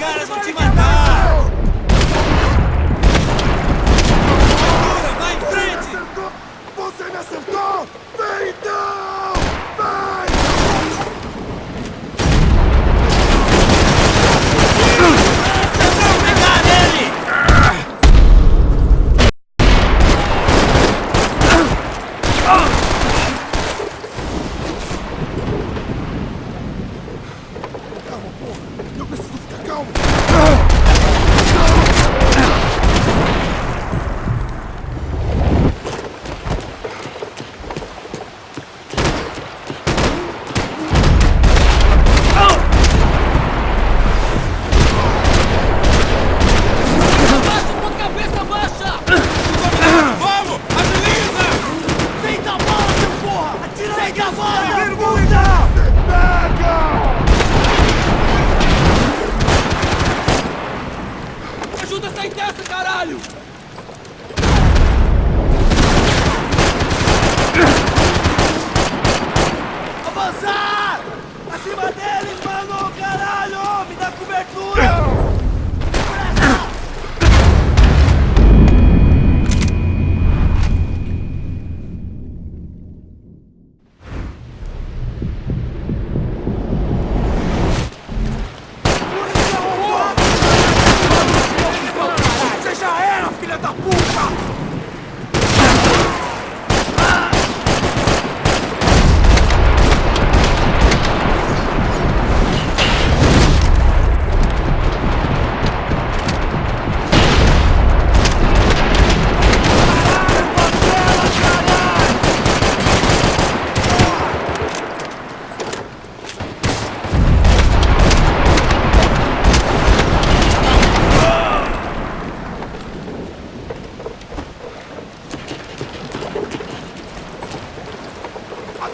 caras vão te matar! Vai em frente! Você me acertou! Vem então! Vai! Vamos pegar nele! Calma, porra! Eu preciso ficar calmo! Ajuda essa testa, caralho! Avançar! Acima deles, mano! Caralho! Me dá cobertura!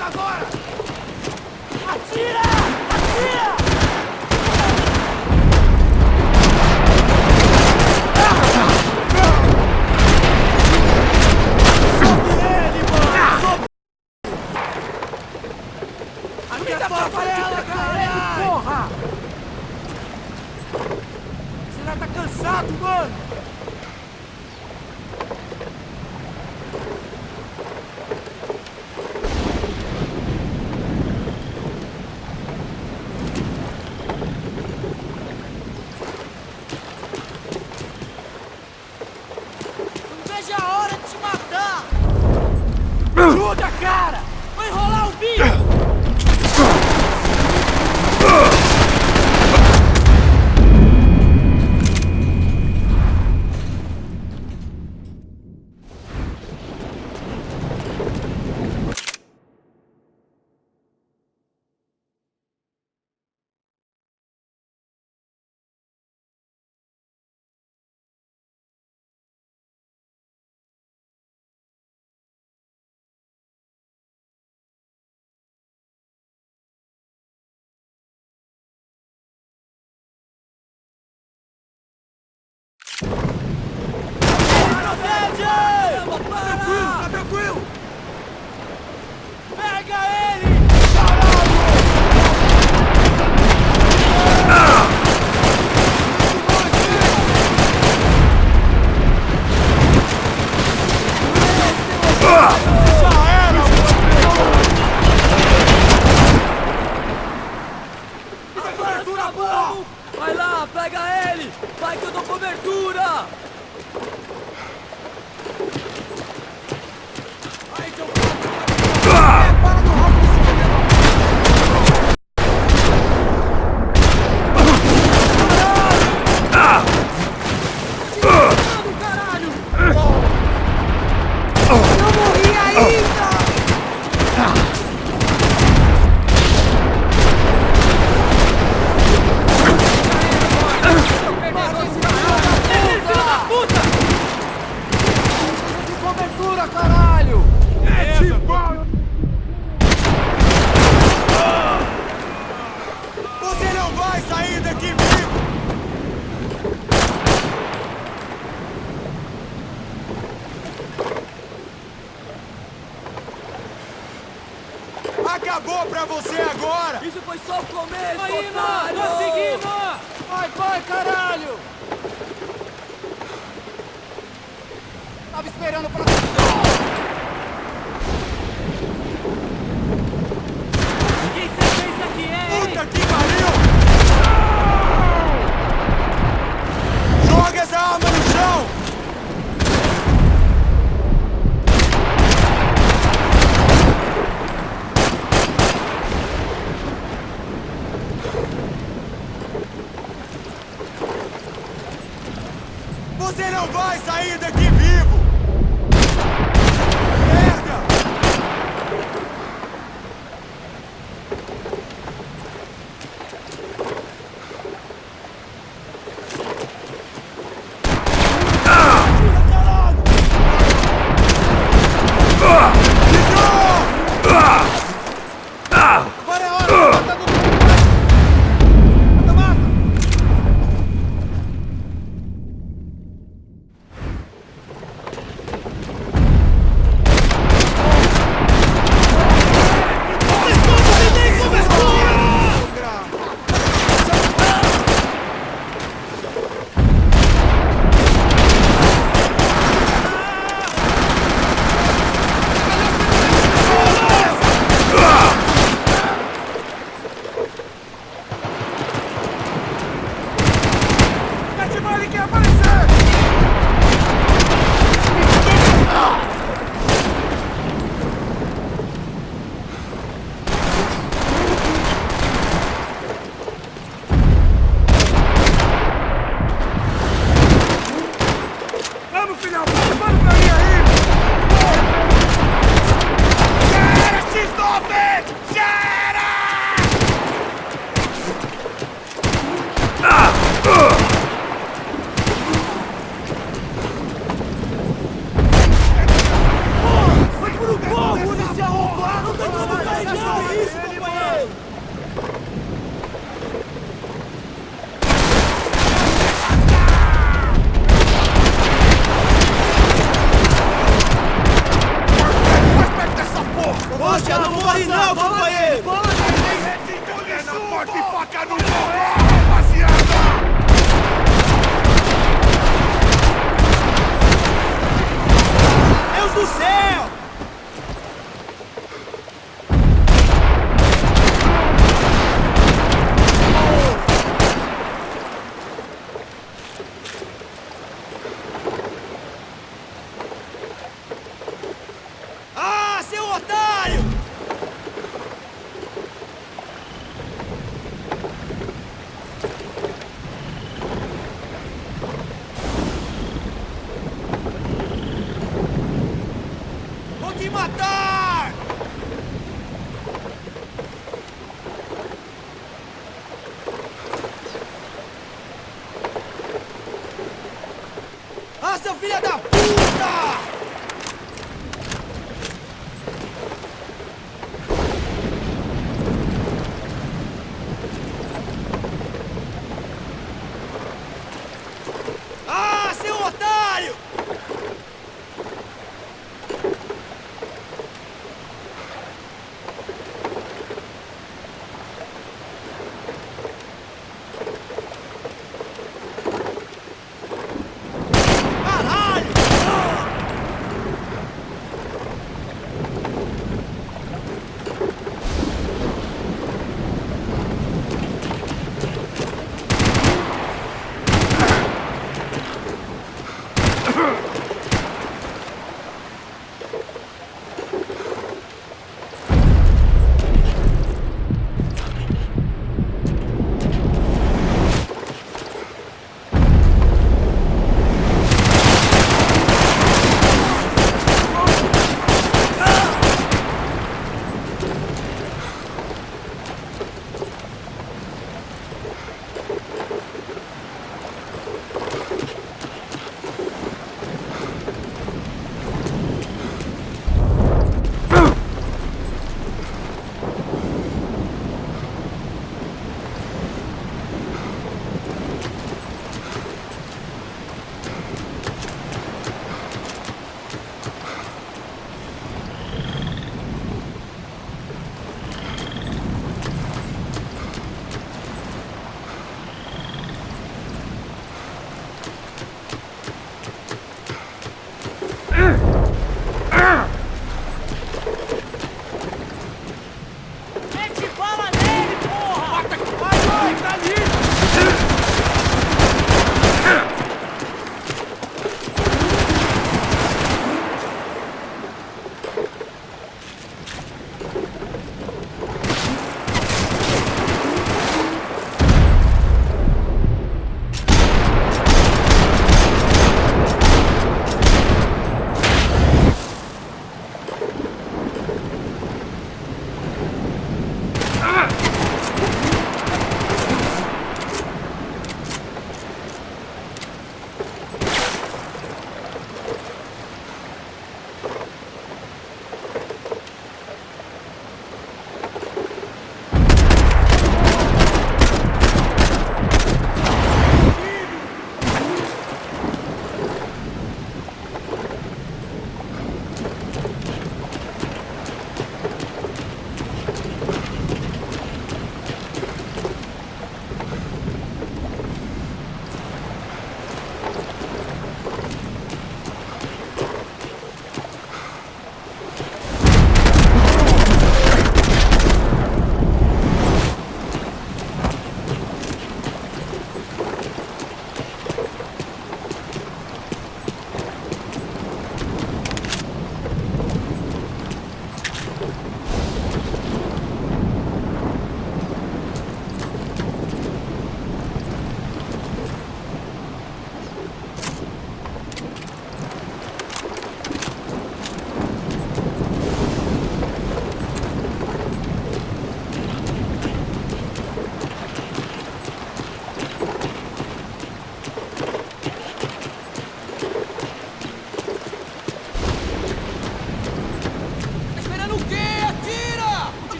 Agora! Atira! Atira! Sobe ele, mano! Sobe! Aqui é só pra ela, caralho! Porra! Você já tá cansado, mano! Ajuda, cara! Vai enrolar o bicho! Tá tranquilo! Pega ele! Vai lá, pega ele! Vai que eu dou cobertura! Aí, seu caralho! Eu morri ainda! Cobertura, caralho! É de bola! Você não vai sair daqui vivo! Acabou pra você agora! Isso foi só o começo, otário! Conseguimos! Vai, vai, caralho! Tava esperando pra... Que sequência que é, hein? Puta que pariu! Joga essa arma no chão! Você não vai sair daqui vivo! Merda! Agora é hora de matar todo mundo! Mata, mata! Ele quer aparecer! Vamos, filhão! Vamos pra mim aí! Já era, X9! Já era! Foi por um pouco, policial! Não tem como carregar isso, companheiro! Mais perto dessa porra! Poxa, não morre não, companheiro! Mulher na porta e faca no pau, rapaziada! Deus do céu! Ah, seu otário! Vou te matar! Ah, seu filho da puta! Ah, seu otário! Caralho!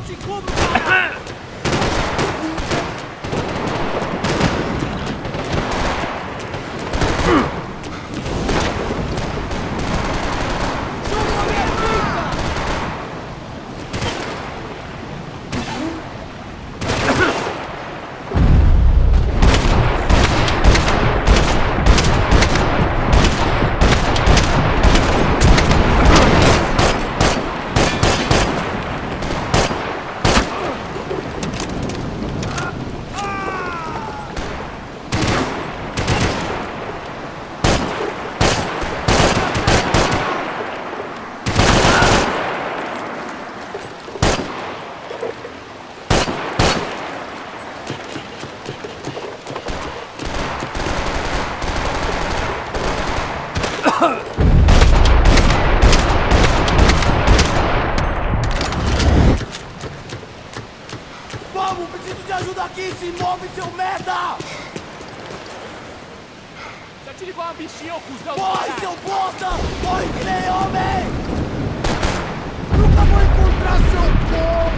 te cubro, cara! Vamos, preciso de ajuda aqui! Se move, seu merda! Você atira igual uma bichinha, ô cuzão! Corre, seu bosta! Corre que nem homem! Nunca vou encontrar seu corpo!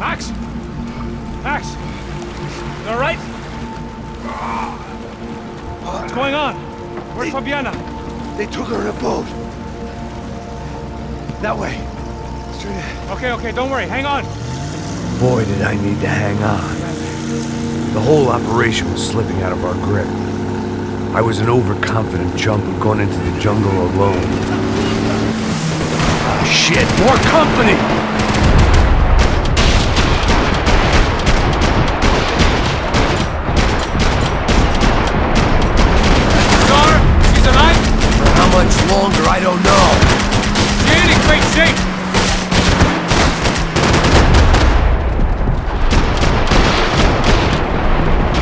Max? Max? You alright? What's going on? Where's Fabiana? They took her in a boat. That way. Straight ahead. Okay, don't worry. Hang on. Boy, did I need to hang on. The whole operation was slipping out of our grip. I was an overconfident chump who'd gone into the jungle alone. Oh, shit, more company! She's alive? For how much longer, I don't know. She ain't in great shape.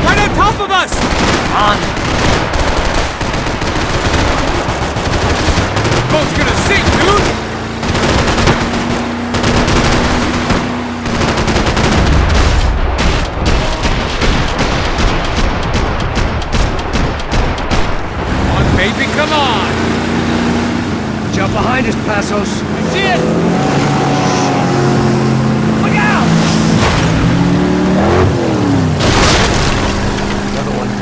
Right on top of us! On. Boat's gonna sink, dude! Come on, baby, come on! Jump behind us, Passos. I see it! Look out!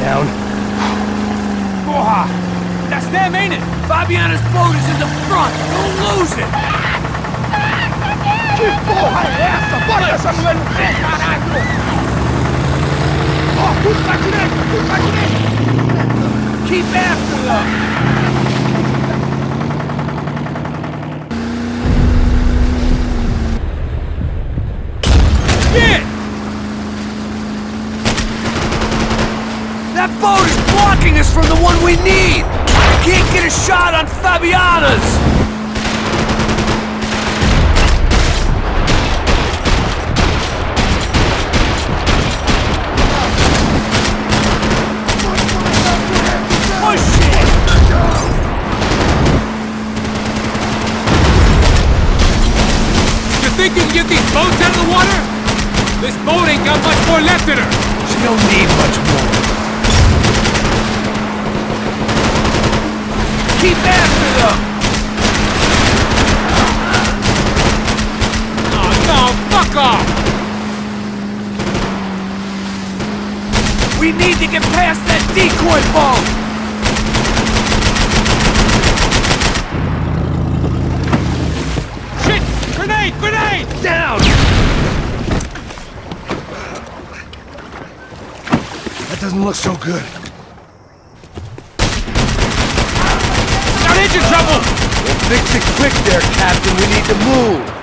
down. Porra! That's them, ain't it? Fabiana's boat is in the front! Don't lose it! Que porra é essa? Bota essa mulher no pé, caralho! Ó, tudo pra direita, tudo pra direita! Keep after them! Shit! That boat is blocking us from the one we need! I can't get a shot on Fabiana's! Push it! You think you can get these boats out of the water? This boat ain't got much more left in her. She don't need much more. Keep after them! Oh no, fuck off! We need to get past that decoy boat! Shit! Grenade! Grenade! Down! That doesn't look so good. Got engine trouble! Well, fix it quick there, Captain. We need to move.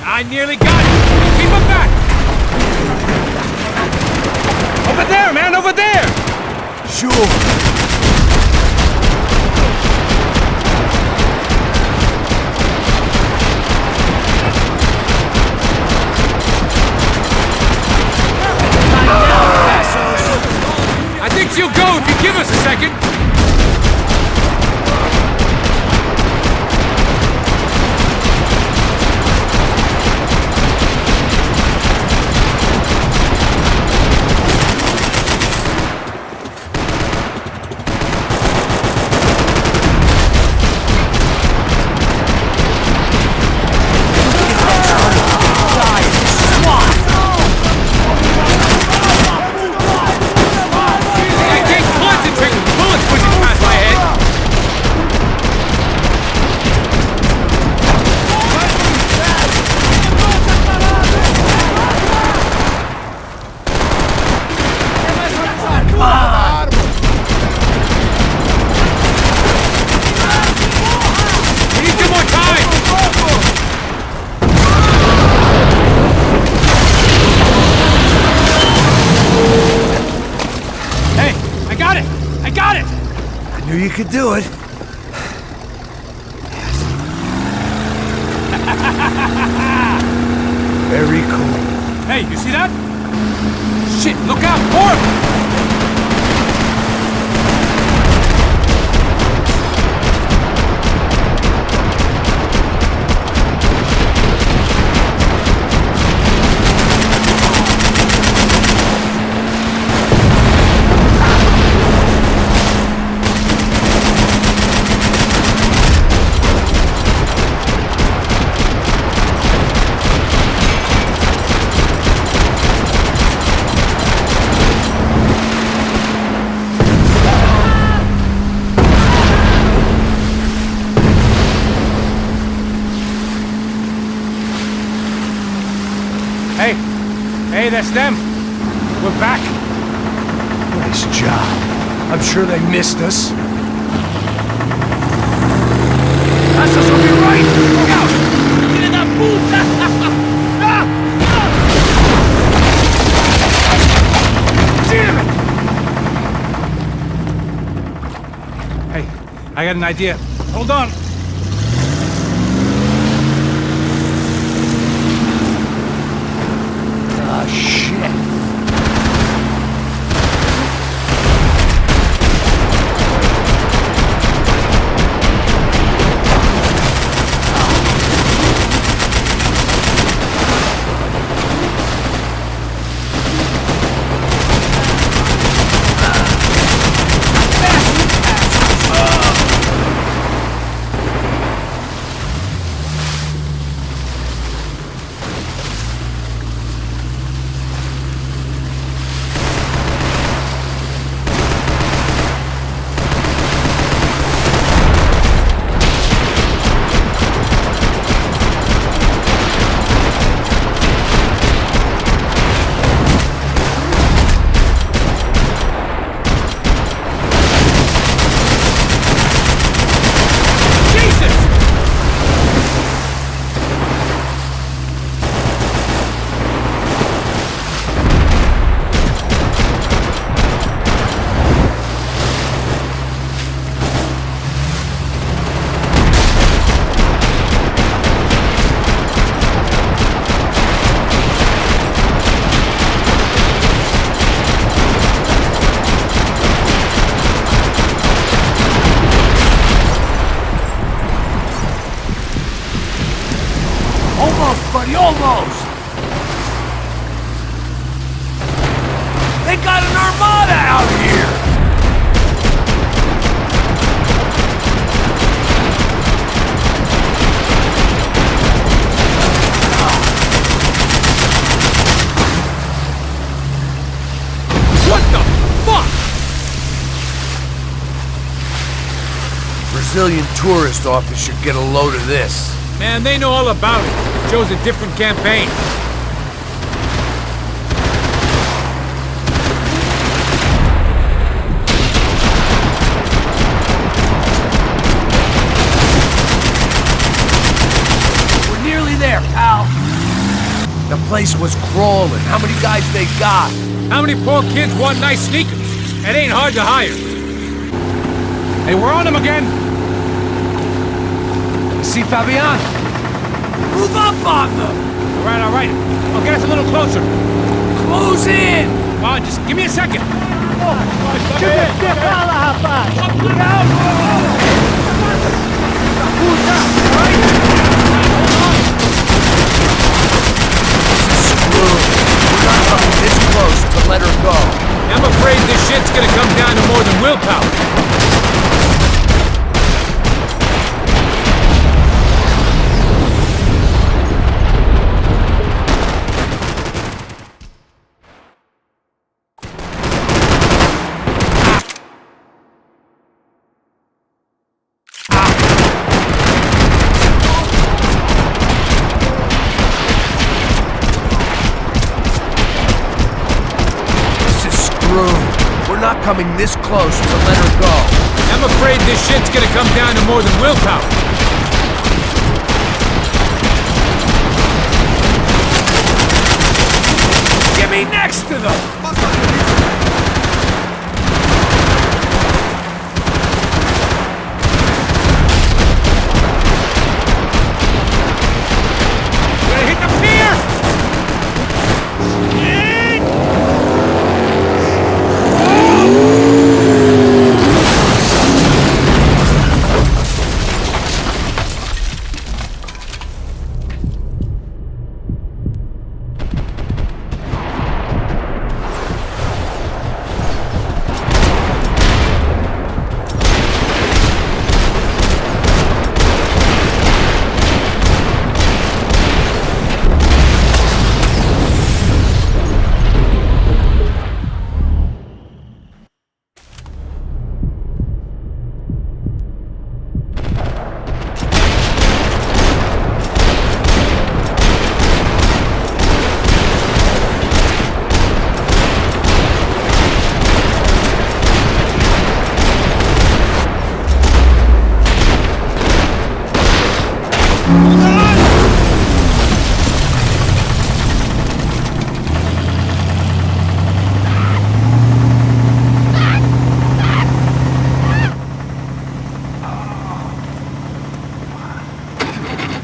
I nearly got it! Keep him back! Over there, man! Over there! Sure. I think she'll go if you give us a second. You could do it. Very cool. Hey, you see that? Shit, look out! More of them! Hey, that's them. We're back. Nice job. I'm sure they missed us. That's us will be right! Look out! Get in that puta! Hey, Damn it! I got an idea. Hold on. Ah, shit. buddy, almost! They got an armada out here! What the fuck? Brazilian tourist office should get a load of this. Man, they know all about it. Chose a different campaign. We're nearly there, pal. The place was crawling. How many guys they got? How many poor kids want nice sneakers? It ain't hard to hire. Hey, we're on him again! See Fabian? Move up on them! All right. I'll get us a little closer. Close in! Come on, just give me a second. We're not coming this close to let her go. I'm afraid this shit's gonna come down to more than willpower. We're not coming this close to let her go. I'm afraid this shit's gonna come down to more than willpower. Get me next to them! We're gonna hit the pier!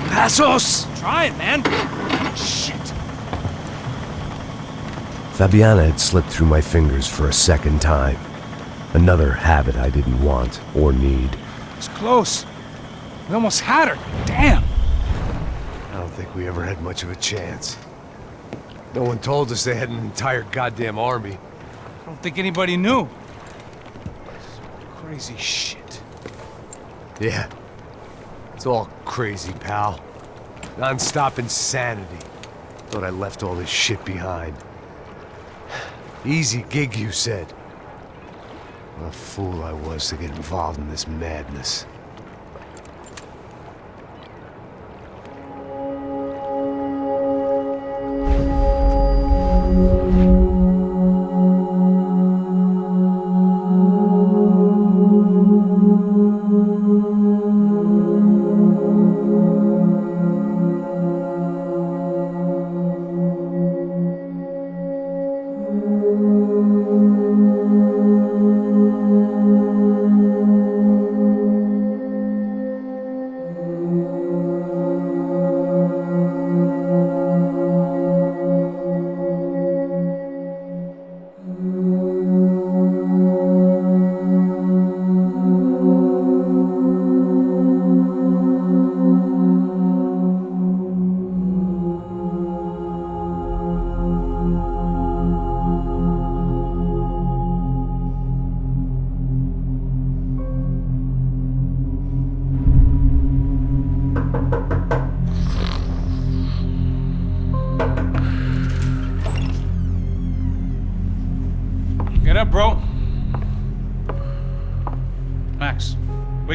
Passos! Try it, man! Shit! Fabiana had slipped through my fingers for a second time. Another habit I didn't want or need. It's close. We almost had her. Damn! I don't think we ever had much of a chance. No one told us they had an entire goddamn army. I don't think anybody knew. Crazy shit. Yeah. It's all crazy, pal. Non-stop insanity. Thought I left all this shit behind. Easy gig, you said. What a fool I was to get involved in this madness.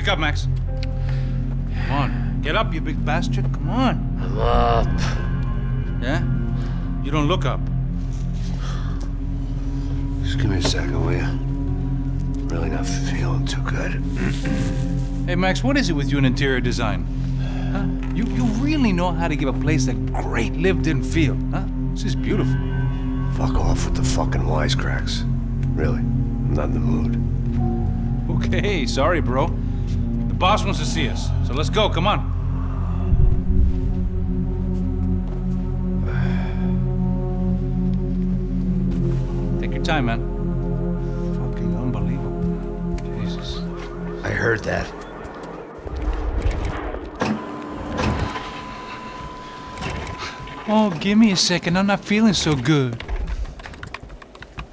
Wake up, Max. Come on. Get up, you big bastard. Come on. I'm up. Yeah? You don't look up. Just give me a second, will you? Really not feeling too good. Hey, Max, what is it with you in interior design? Huh? You really know how to give a place a great lived-in feel, huh? This is beautiful. Fuck off with the fucking wisecracks. Really, I'm not in the mood. Okay, sorry, bro. The boss wants to see us, so let's go, come on. Take your time, man. Fucking unbelievable. Jesus. I heard that. Oh, give me a second, I'm not feeling so good.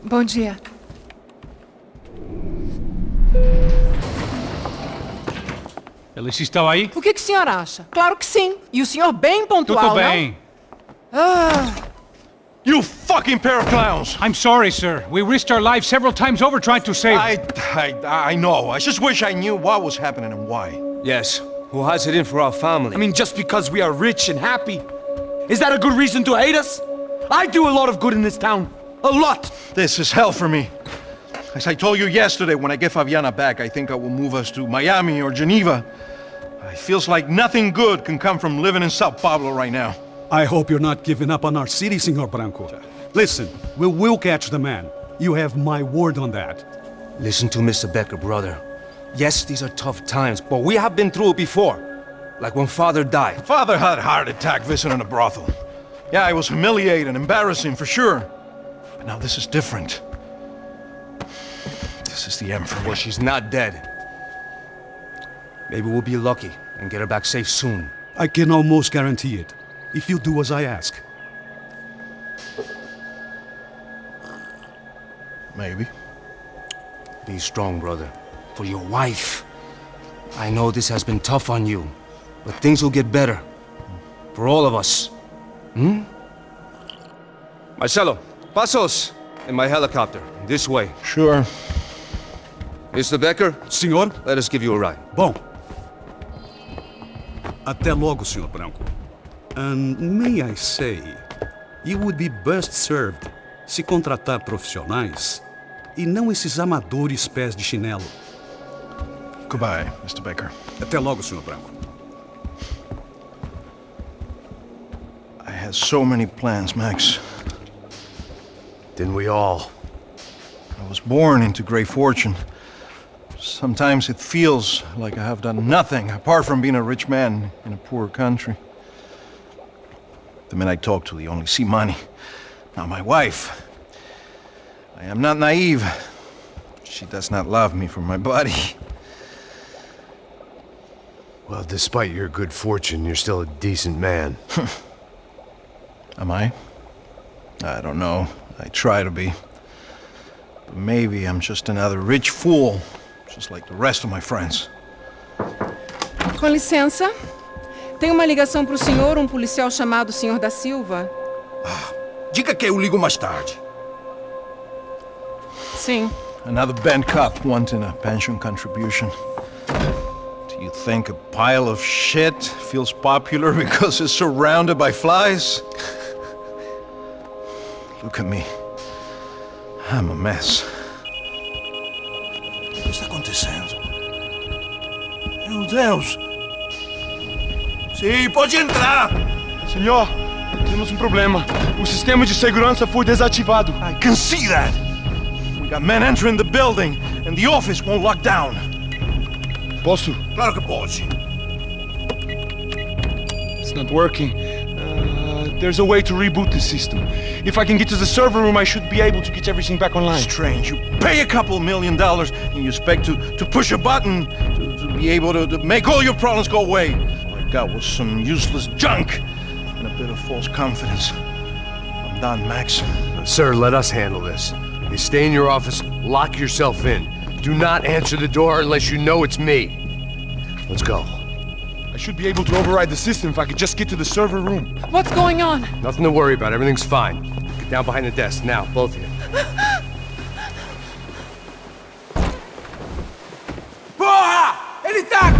Bom dia. Alice estava aí? O que o senhor acha? Claro que sim. E o senhor bem pontual, Tudo bem. You fucking pair of clowns! I'm sorry, sir. We risked our lives several times over trying to save... I know. I just wish I knew what was happening and why. Yes, who has it in for our family? I mean, just because we are rich and happy? Is that a good reason to hate us? I do a lot of good in this town. A lot! This is hell for me. As I told you yesterday, when I get Fabiana back, I think I will move us to Miami or Geneva. It feels like nothing good can come from living in Sao Paulo right now. I hope you're not giving up on our city, Senor Branco. Listen, we will catch the man. You have my word on that. Listen to Mr. Becker, brother. Yes, these are tough times, but we have been through it before. Like when Father died. Father had a heart attack visiting a brothel. Yeah, it was humiliating, embarrassing, for sure. But now this is different. This is the end for me. Well, she's not dead. Maybe we'll be lucky and get her back safe soon. I can almost guarantee it, if you do as I ask. Maybe. Be strong, brother. For your wife. I know this has been tough on you, but things will get better. For all of us. Hmm? Marcelo, pasos in my helicopter. This way. Sure. Mr. Becker, Senhor? let us give you a ride. Bom. Até logo, Senhor Branco. And may I say, you would be best served se contratar profissionais e não esses amadores pés de chinelo. Goodbye, Mr. Becker. Até logo, Senhor Branco. I had so many plans, Max. Didn't we all? I was born into great fortune. Sometimes it feels like I have done nothing apart from being a rich man in a poor country. The men I talk to, they only see money. Now my wife. I am not naive. She does not love me for my body. Well, despite your good fortune, you're still a decent man. Am I? I don't know. I try to be. But maybe I'm just another rich fool, just like the rest of my friends. Com licença. Tem uma ligação pro senhor, um policial chamado Senhor da Silva. Diga que eu ligo mais tarde. Sim. Another band cop wanting a pension contribution. Do you think a pile of shit feels popular because it's surrounded by flies? Look at me. I'm a mess. O que está acontecendo? Meu Deus! Sim, pode entrar! Senhor, temos um problema. O sistema de segurança foi desativado. I can see that! We got men entering the building, and the office won't lock down. Posso? Claro que pode. It's not working. There's a way to reboot the system. If I can get to the server room, I should be able to get everything back online. Strange. You pay a couple $1 million and you expect to push a button to be able to make all your problems go away. All I got was some useless junk and a bit of false confidence. I'm done, Max. Sir, let us handle this. You stay in your office, lock yourself in. Do not answer the door unless you know it's me. Let's go. I should be able to override the system if I could just get to the server room. What's going on? Nothing to worry about. Everything's fine. Get down behind the desk. Now, both of you. Porra! Ele tá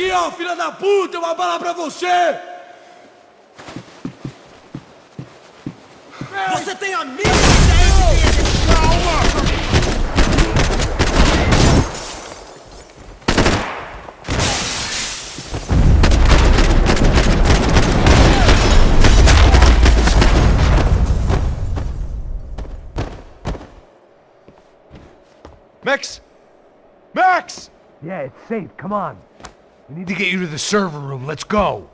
aqui, ó, filha da puta! Uma bala pra você! Você tem a minha ideia de... Calma! Max! Max! Yeah, it's safe. Come on. We need to get you to the server room. Let's go.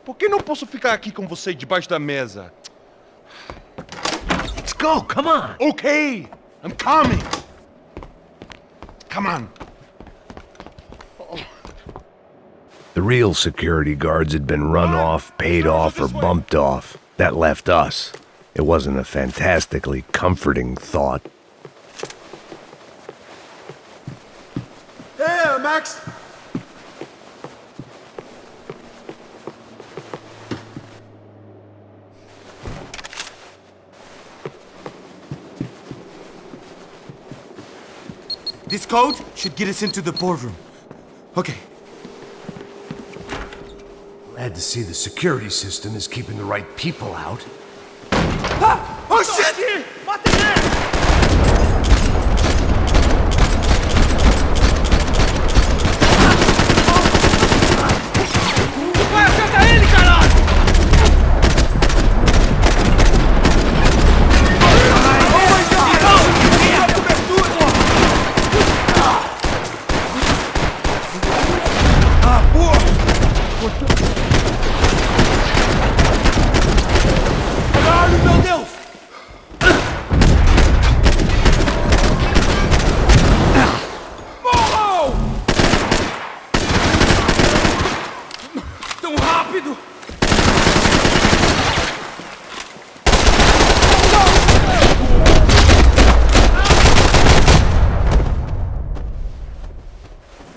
Por que não posso ficar aqui com você debaixo da mesa? Let's go. Come on. Okay, I'm coming. Come on. The real security guards had been run off, paid off, or bumped off. That left us. It wasn't a fantastically comforting thought. Hey, Max! This code should get us into the boardroom. Okay. Glad to see the security system is keeping the right people out. Ah! Oh, shit! Vai, acerta ele, caralho! Caralho, meu Deus! Morram! Tão rápido!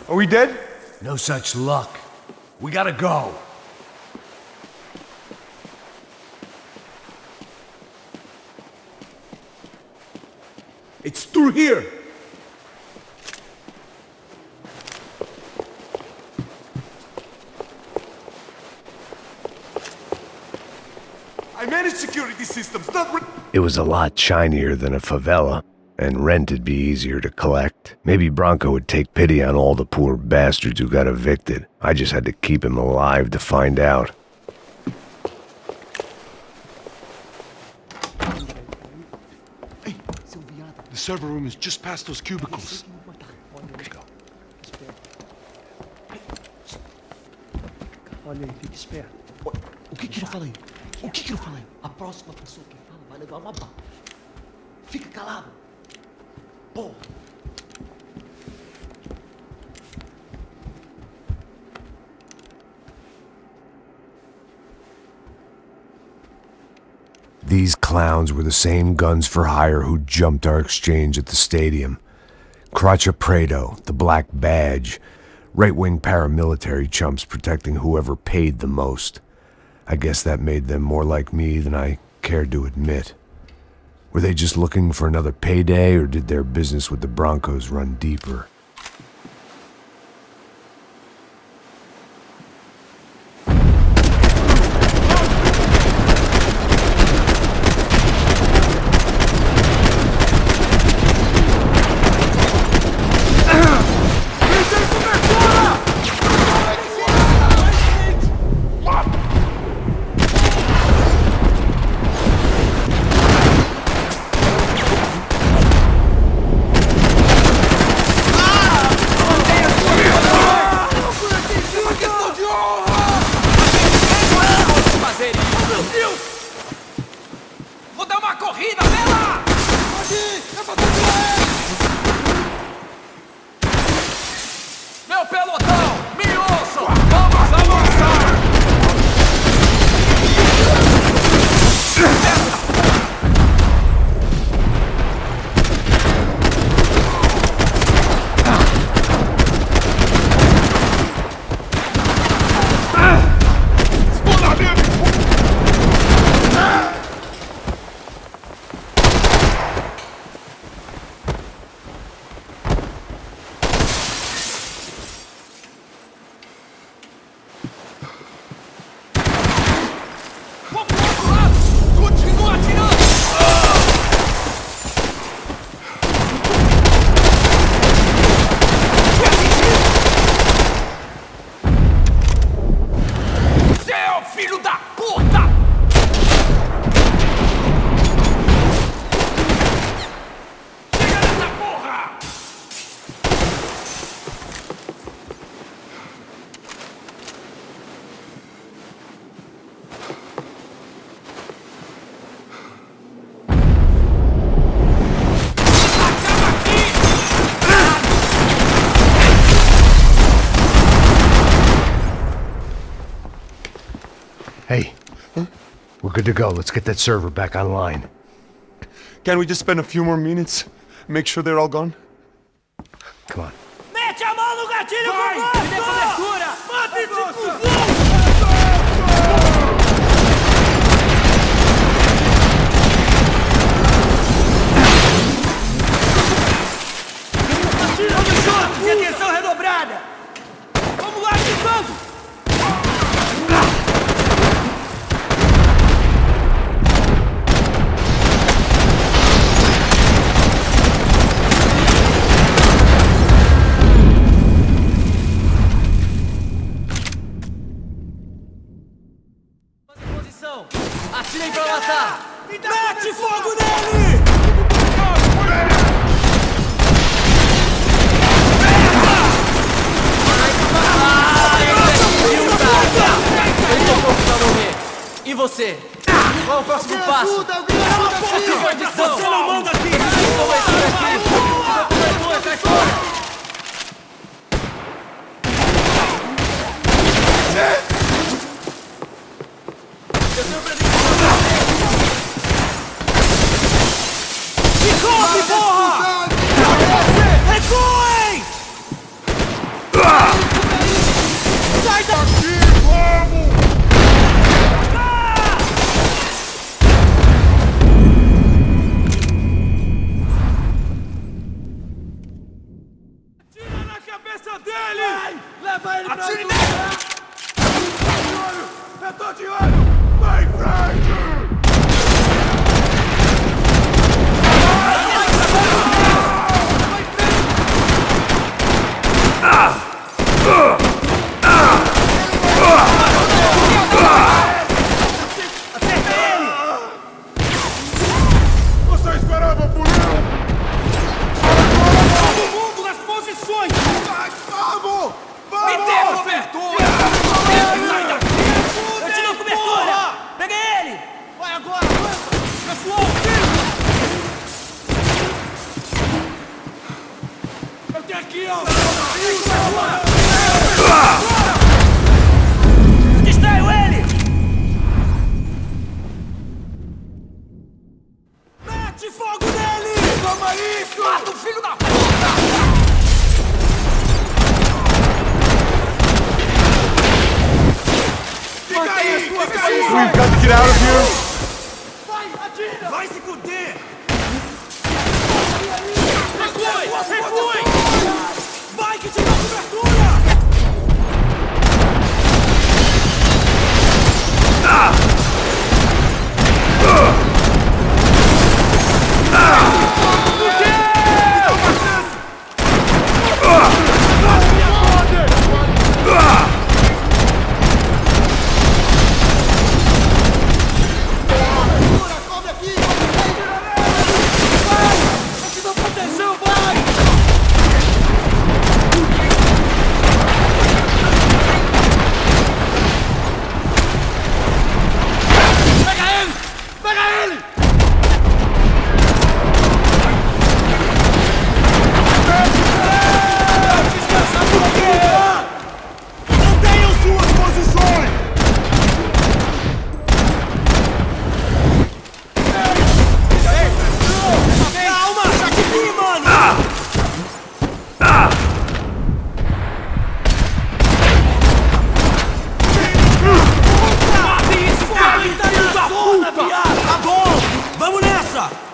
Are we dead? No such luck. We gotta go. It's through here! I manage security systems, not... It was a lot shinier than a favela, and rent'd be easier to collect. Maybe Bronco would take pity on all the poor bastards who got evicted. I just had to keep him alive to find out. The server room is just past those cubicles. Let's go. Olha aí, fica esperto. O que eu falei? O que eu falei? A próxima pessoa que fala vai levar uma bala. Fica calado. Porra. These clowns were the same guns for hire who jumped our exchange at the stadium. Crotcha Prado, the Black Badge, right-wing paramilitary chumps protecting whoever paid the most. I guess that made them more like me than I cared to admit. Were they just looking for another payday, or did their business with the Broncos run deeper? good to go. Let's get that server back online. Can we just spend a few more minutes? Make sure they're all gone? Come on. Mete a mão no gatilho com cobertura! Mata esse cuzão! Vamos juntos e atenção redobrada! Vamos lá, de novo! Atirem pra matar! Mete fogo nele! Ele tocou pra morrer. E você? Qual é o próximo passo? Você não manda aqui! Sai fora! Corre, porra! Recuem! Sai daqui, vamos! Atira na cabeça dele! Leva ele pra cima! Eu tô de olho! Vai em frente! Você esperava por ele? Todo mundo nas posições! Vai, vamos! Vamos! Me dê cobertura! Sai daqui! Eu te dou cobertura! Peguei ele! Vai agora! Pessoal! Eu tenho aqui, ó! Distraio ele! Mete fogo nele! Toma isso! Mata o filho da puta! Fica aí! Fica aí! We've got to get out of here! Vai, atira! Vai se fuder! Recue! Recue! Vai que te dá cobertura!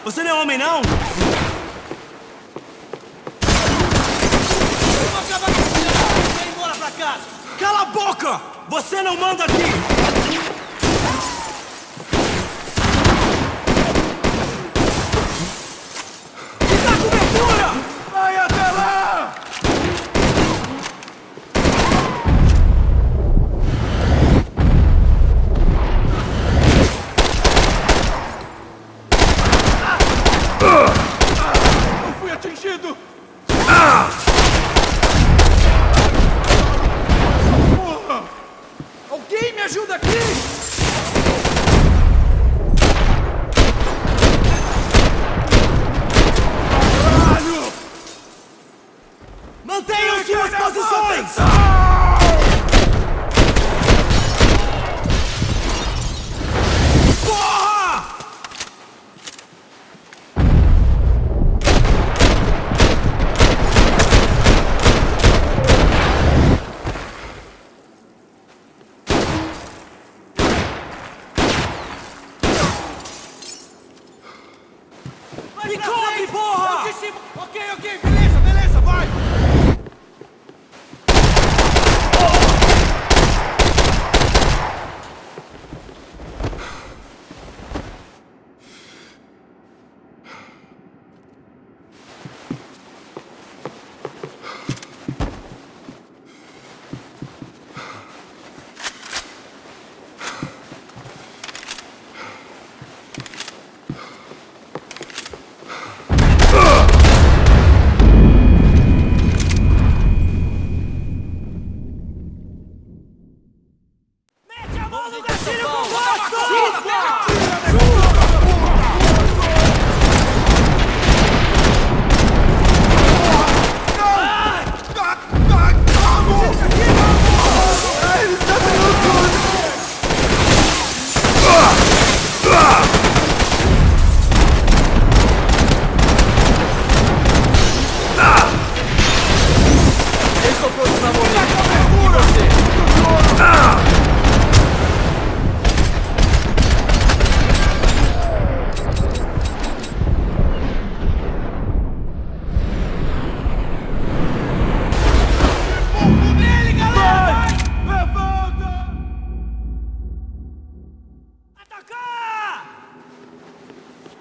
Você não é homem, não? Vamos acabar com esse filho! Vai embora pra casa! Cala a boca! Você não manda aqui! Me dá cobertura! Vai até lá! Eu fui atingido! Porra! Alguém me ajuda aqui! Caralho! Mantenham suas posições! Corre! Me cobre, porra! Eu disse... Ok, beleza, vai!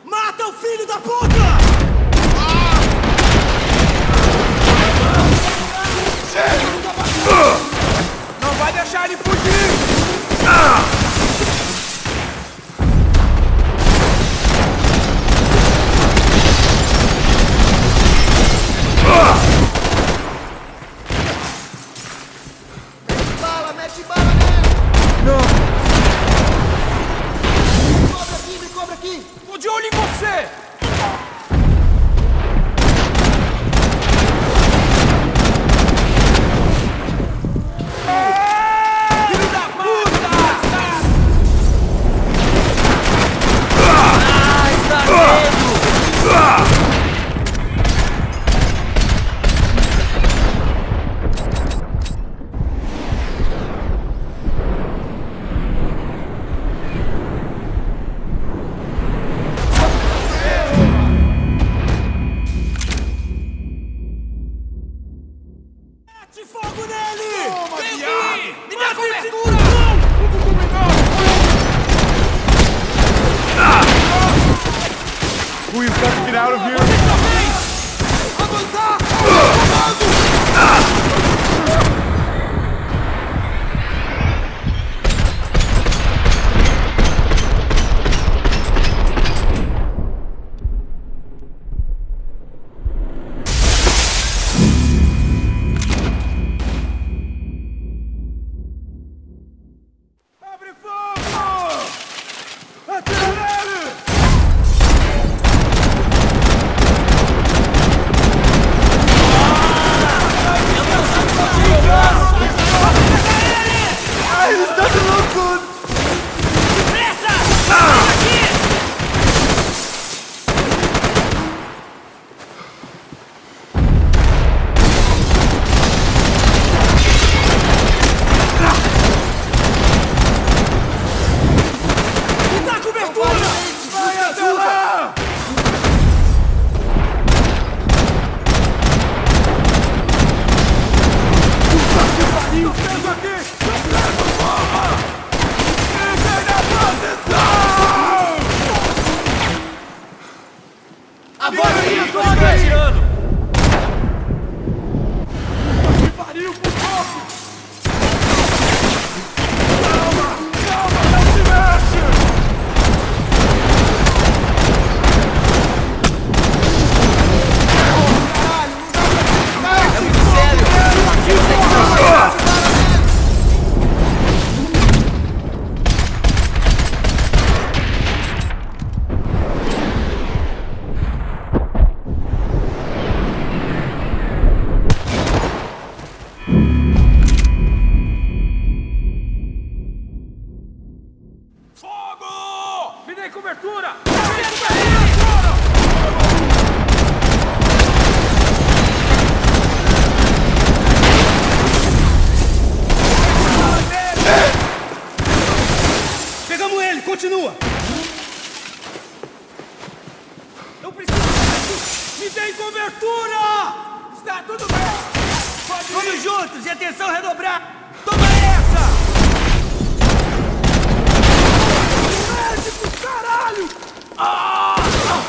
Mata o filho da puta! Não vai deixar ele fugir! Mete bala nele! Não! Me cobre aqui! Tô de olho em você! Filho da puta! Está vendo! Mete fogo nele! Vem aqui! Me dá cobertura! We've got to get out of here. Avançar! Abre fogo! Atira nele! Agora sim, eu tô atirando! Que pariu, por pouco! Calma, não se mexe! Caralho, não dá pra... É muito sério! tem cobertura! Está tudo bem! Vamos juntos e atenção redobrada! Toma essa! Médico, caralho! Caralho!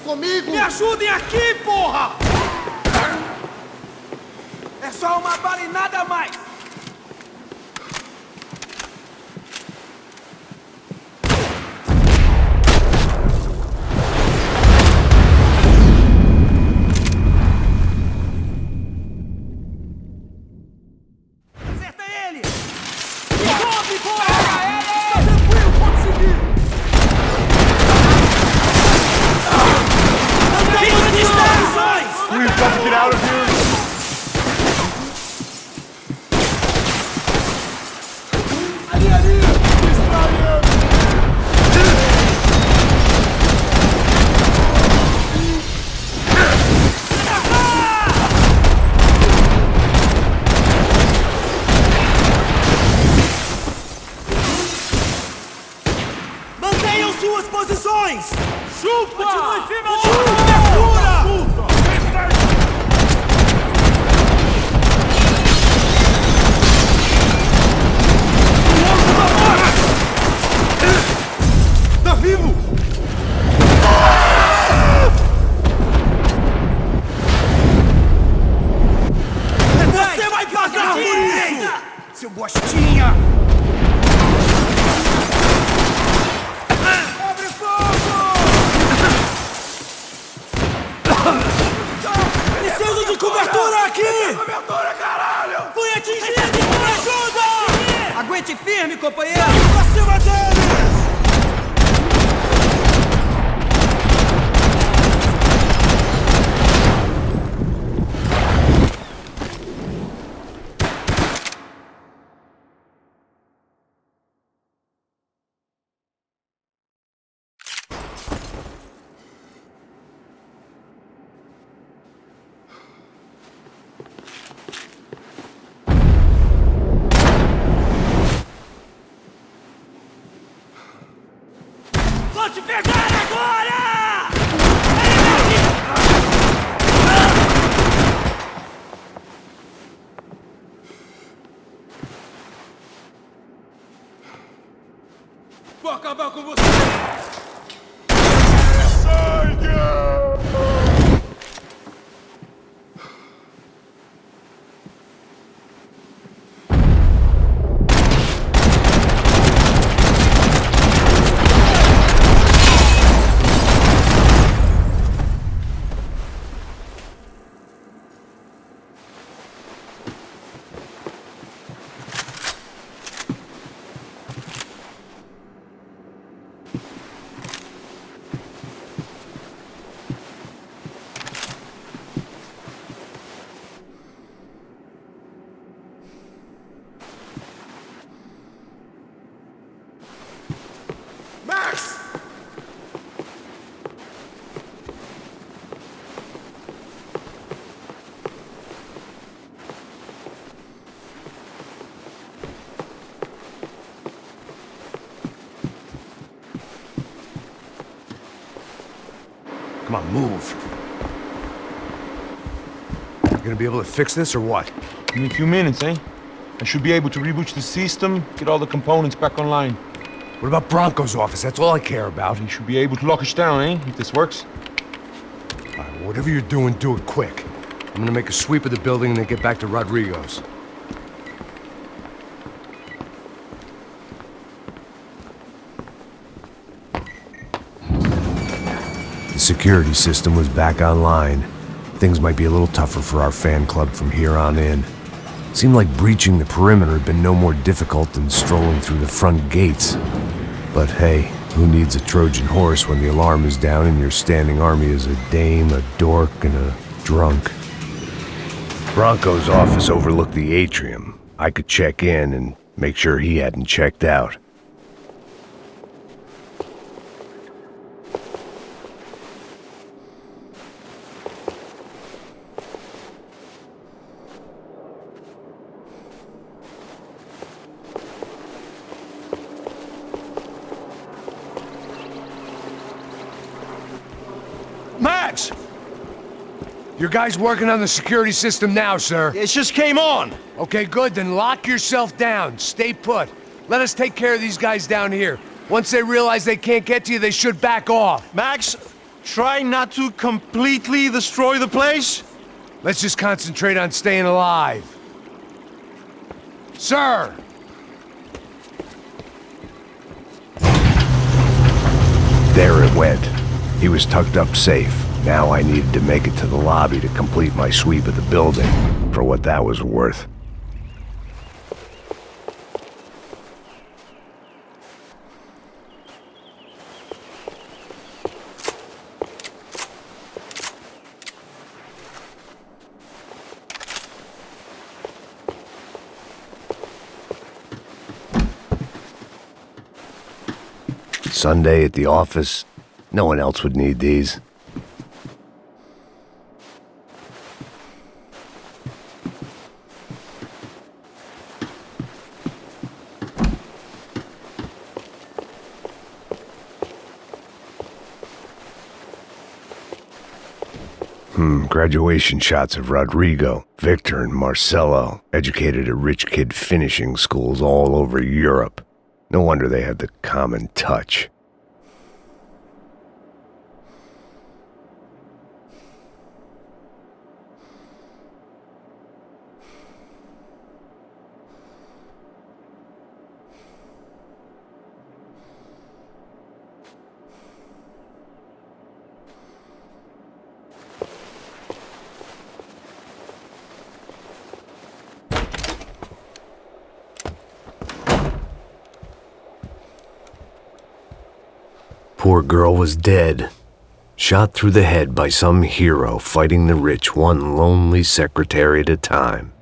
Comigo! Me ajudem aqui, porra! É só uma bala e nada mais! Acerta ele! Sobe, porra! Está tranquilo, pode seguir! We've got to get out of here. Mantenham suas posições! Chupa! Continue firme ao cobertura! Tá vivo! Você vai pagar por isso! Seu bostinha! Abre fogo! Preciso de cobertura aqui! Cobertura, caralho! Fui atingido! Me ajuda! Aguente firme, companheiro! Pra cima deles! Vou te pegar agora! Vou acabar com você! Come on, move. You gonna be able to fix this or what? In a few minutes, eh? I should be able to reboot the system, get all the components back online. What about Bronco's office? That's all I care about. He should be able to lock us down, eh? If this works. All right, well, whatever you're doing, do it quick. I'm gonna make a sweep of the building and then get back to Rodrigo's. The security system was back online. Things might be a little tougher for our fan club from here on in. Seemed like breaching the perimeter had been no more difficult than strolling through the front gates. But hey, who needs a Trojan horse when the alarm is down and your standing army is a dame, a dork, and a drunk? Bronco's office overlooked the atrium. I could check in and make sure he hadn't checked out. Max! Your guys working on the security system now, sir. It just came on! Okay, good, then lock yourself down. Stay put. Let us take care of these guys down here. Once they realize they can't get to you, they should back off. Max, try not to completely destroy the place. Let's just concentrate on staying alive. Sir! There it went. He was tucked up safe. Now I needed to make it to the lobby to complete my sweep of the building, for what that was worth. Sunday at the office. No one else would need these. Graduation shots of Rodrigo, Victor, and Marcelo, educated at rich kid finishing schools all over Europe. No wonder they had the common touch. Poor girl was dead. Shot through the head by some hero fighting the rich one lonely secretary at a time.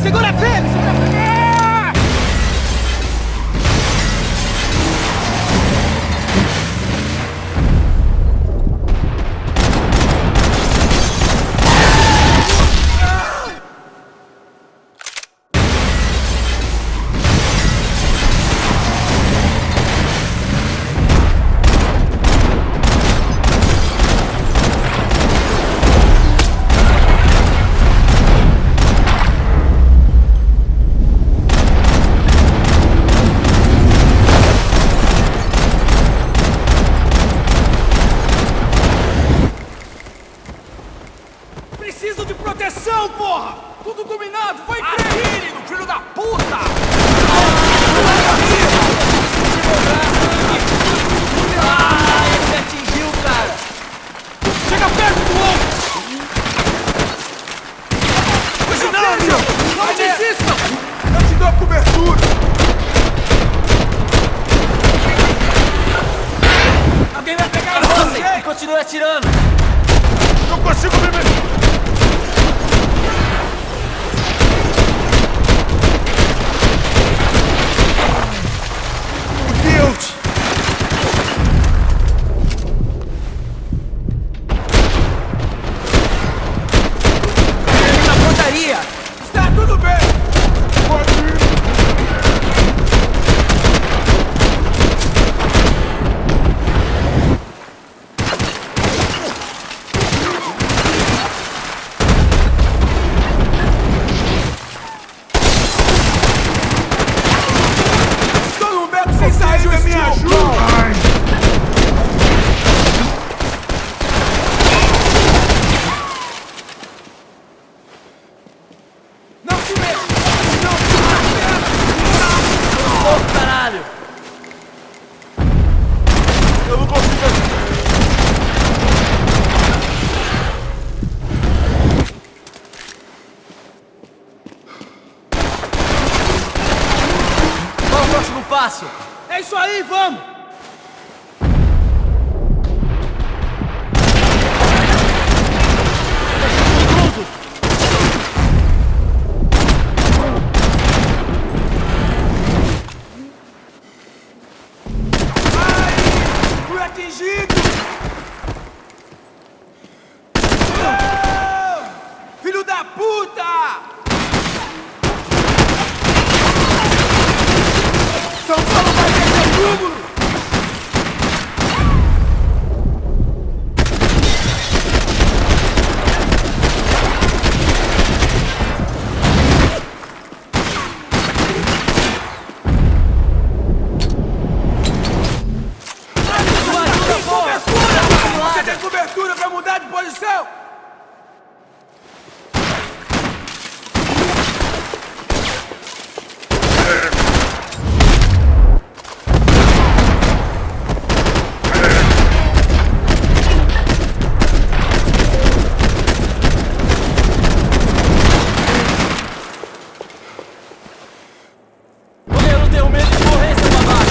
Segura firme! Preciso de proteção, porra! Tudo dominado, vai em frente! Atire, filho da puta! Ah, ele me atingiu, cara! Chega perto do outro! Não, não desista! Eu te dou a cobertura! Alguém vai pegar você e continue atirando! Não consigo ver mesmo! Na portaria! Está tudo bem! Pode ir! fácil. É isso aí, vamos! Ai! Fui atingido! Ah! Filho da puta! São Paulo vai perder o número! Você tem cobertura pra mudar de posição? Eu não tenho medo de morrer, seu babaca!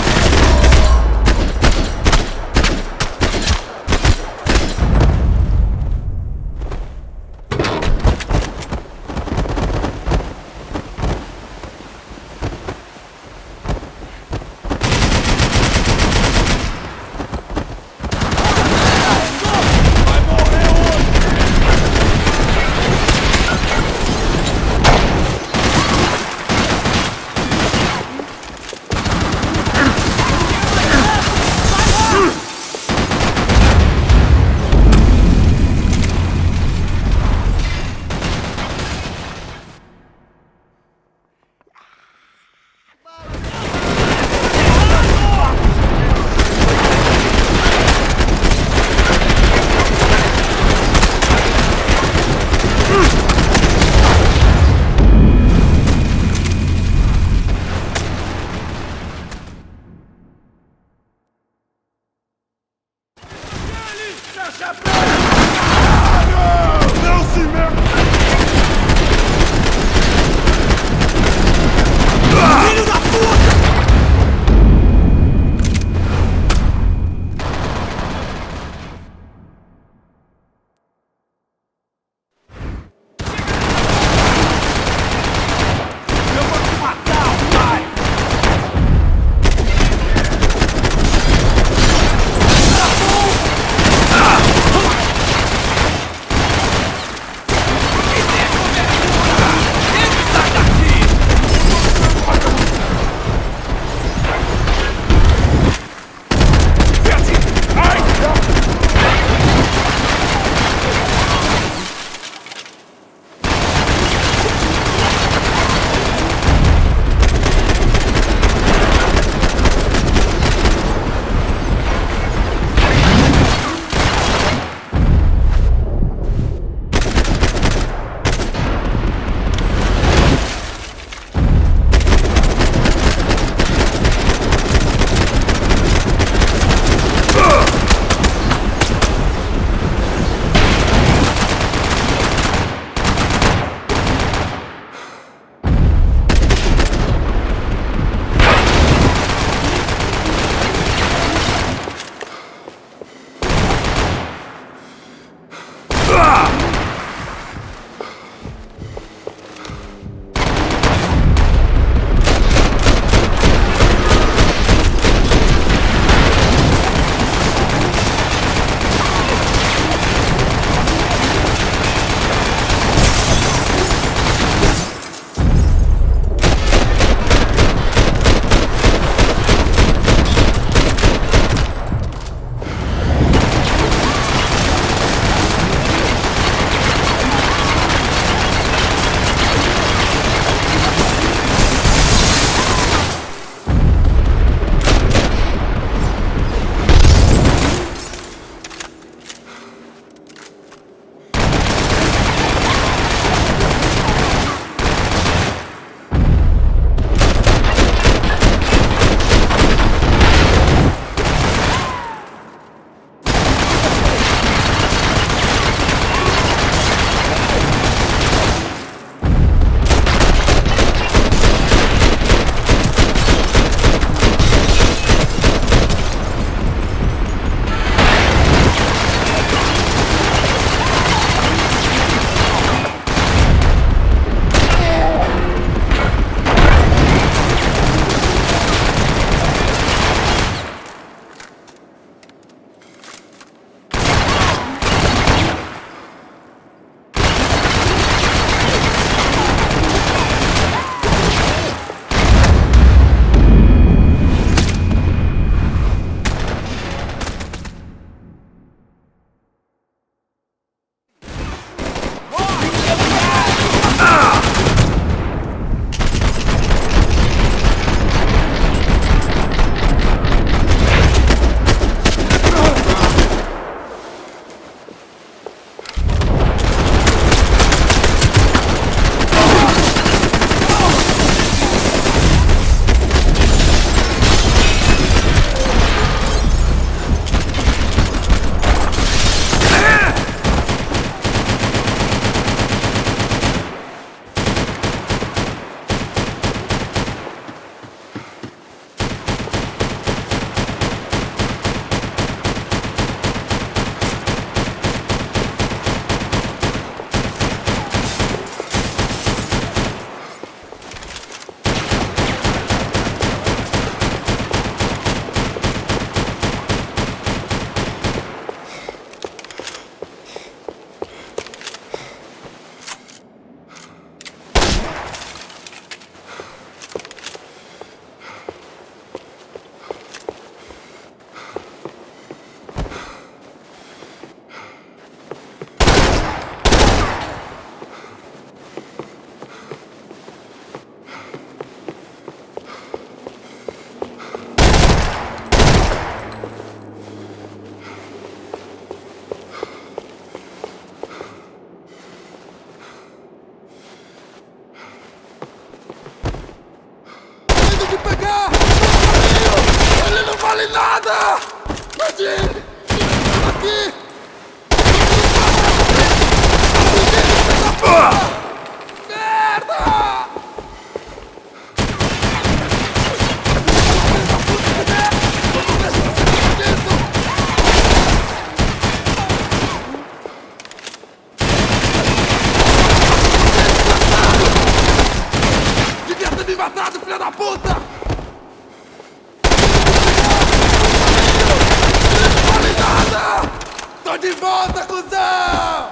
Tô de volta, cuzão!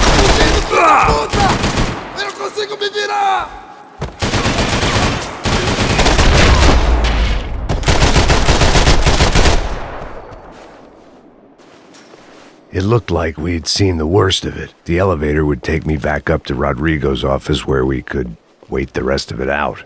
Fugindo, filho da puta! Eu não consigo me virar! It looked like we'd seen the worst of it. The elevator would take me back up to Rodrigo's office where we could wait the rest of it out.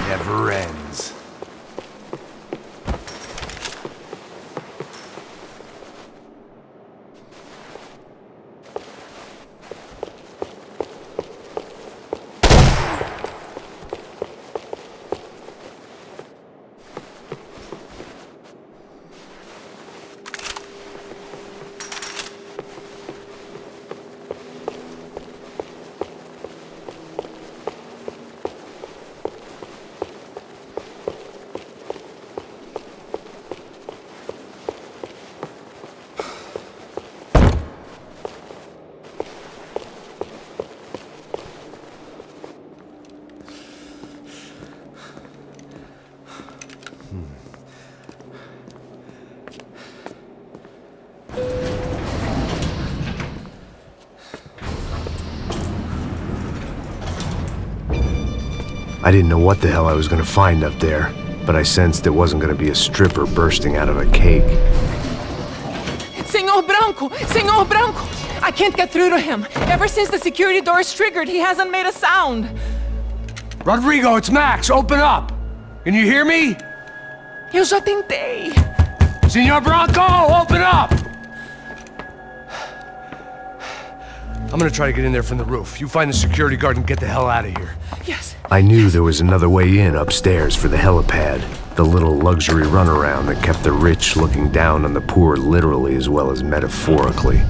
Never ends. I didn't know what the hell I was going to find up there, but I sensed it wasn't going to be a stripper bursting out of a cake. Senor Branco! Senor Branco! I can't get through to him. Ever since the security door is triggered, he hasn't made a sound. Rodrigo, it's Max! Open up! Can you hear me? Eu já tentei. Senor Branco, open up! I'm gonna try to get in there from the roof. You find the security guard and get the hell out of here. Yes. I knew there was another way in upstairs for the helipad. The little luxury runaround that kept the rich looking down on the poor literally as well as metaphorically.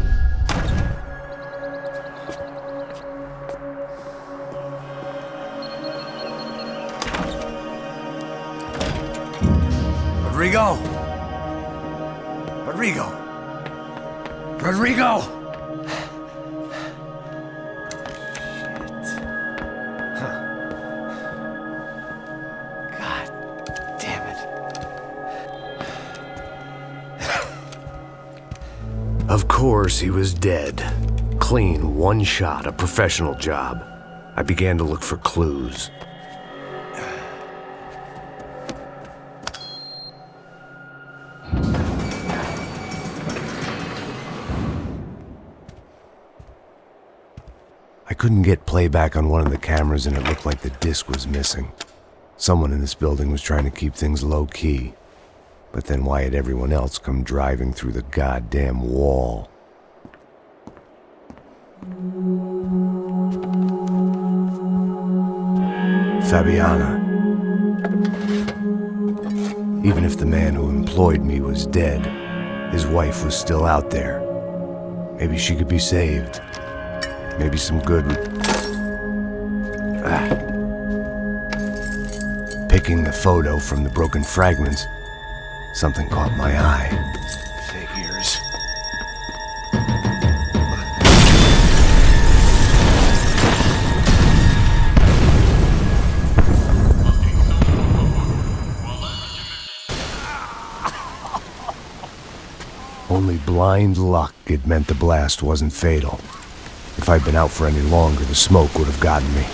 Rodrigo! Rodrigo! Rodrigo! Of course, he was dead. Clean, one shot, a professional job. I began to look for clues. I couldn't get playback on one of the cameras and it looked like the disc was missing. Someone in this building was trying to keep things low-key. But then why had everyone else come driving through the goddamn wall? Fabiana. Even if the man who employed me was dead, his wife was still out there. Maybe she could be saved. Maybe some good would... Picking the photo from the broken fragments, something caught my eye. Figures. Only blind luck it meant the blast wasn't fatal. If I'd been out for any longer, the smoke would have gotten me.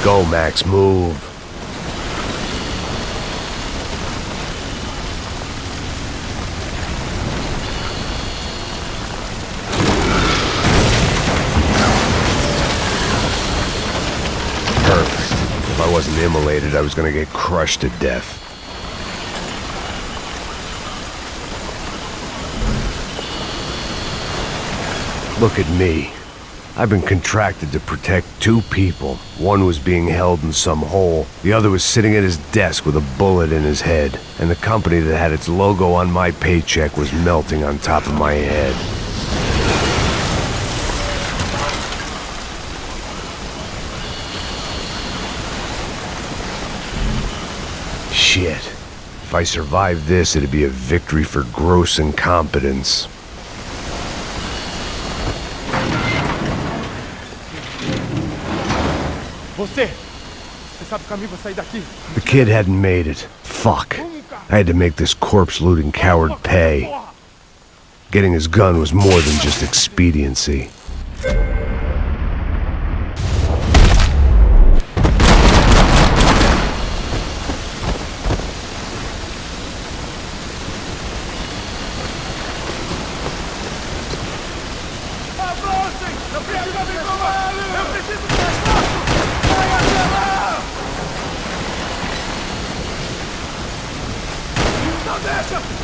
Go, Max, move. Perfect. If I wasn't immolated, I was gonna get crushed to death. Look at me. I've been contracted to protect two people. One was being held in some hole. The other was sitting at his desk with a bullet in his head. And the company that had its logo on my paycheck was melting on top of my head. Shit. If I survived this, it'd be a victory for gross incompetence. The kid hadn't made it. Fuck. I had to make this corpse-looting coward pay. Getting his gun was more than just expediency.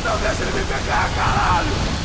Não deixa ele me pegar, caralho!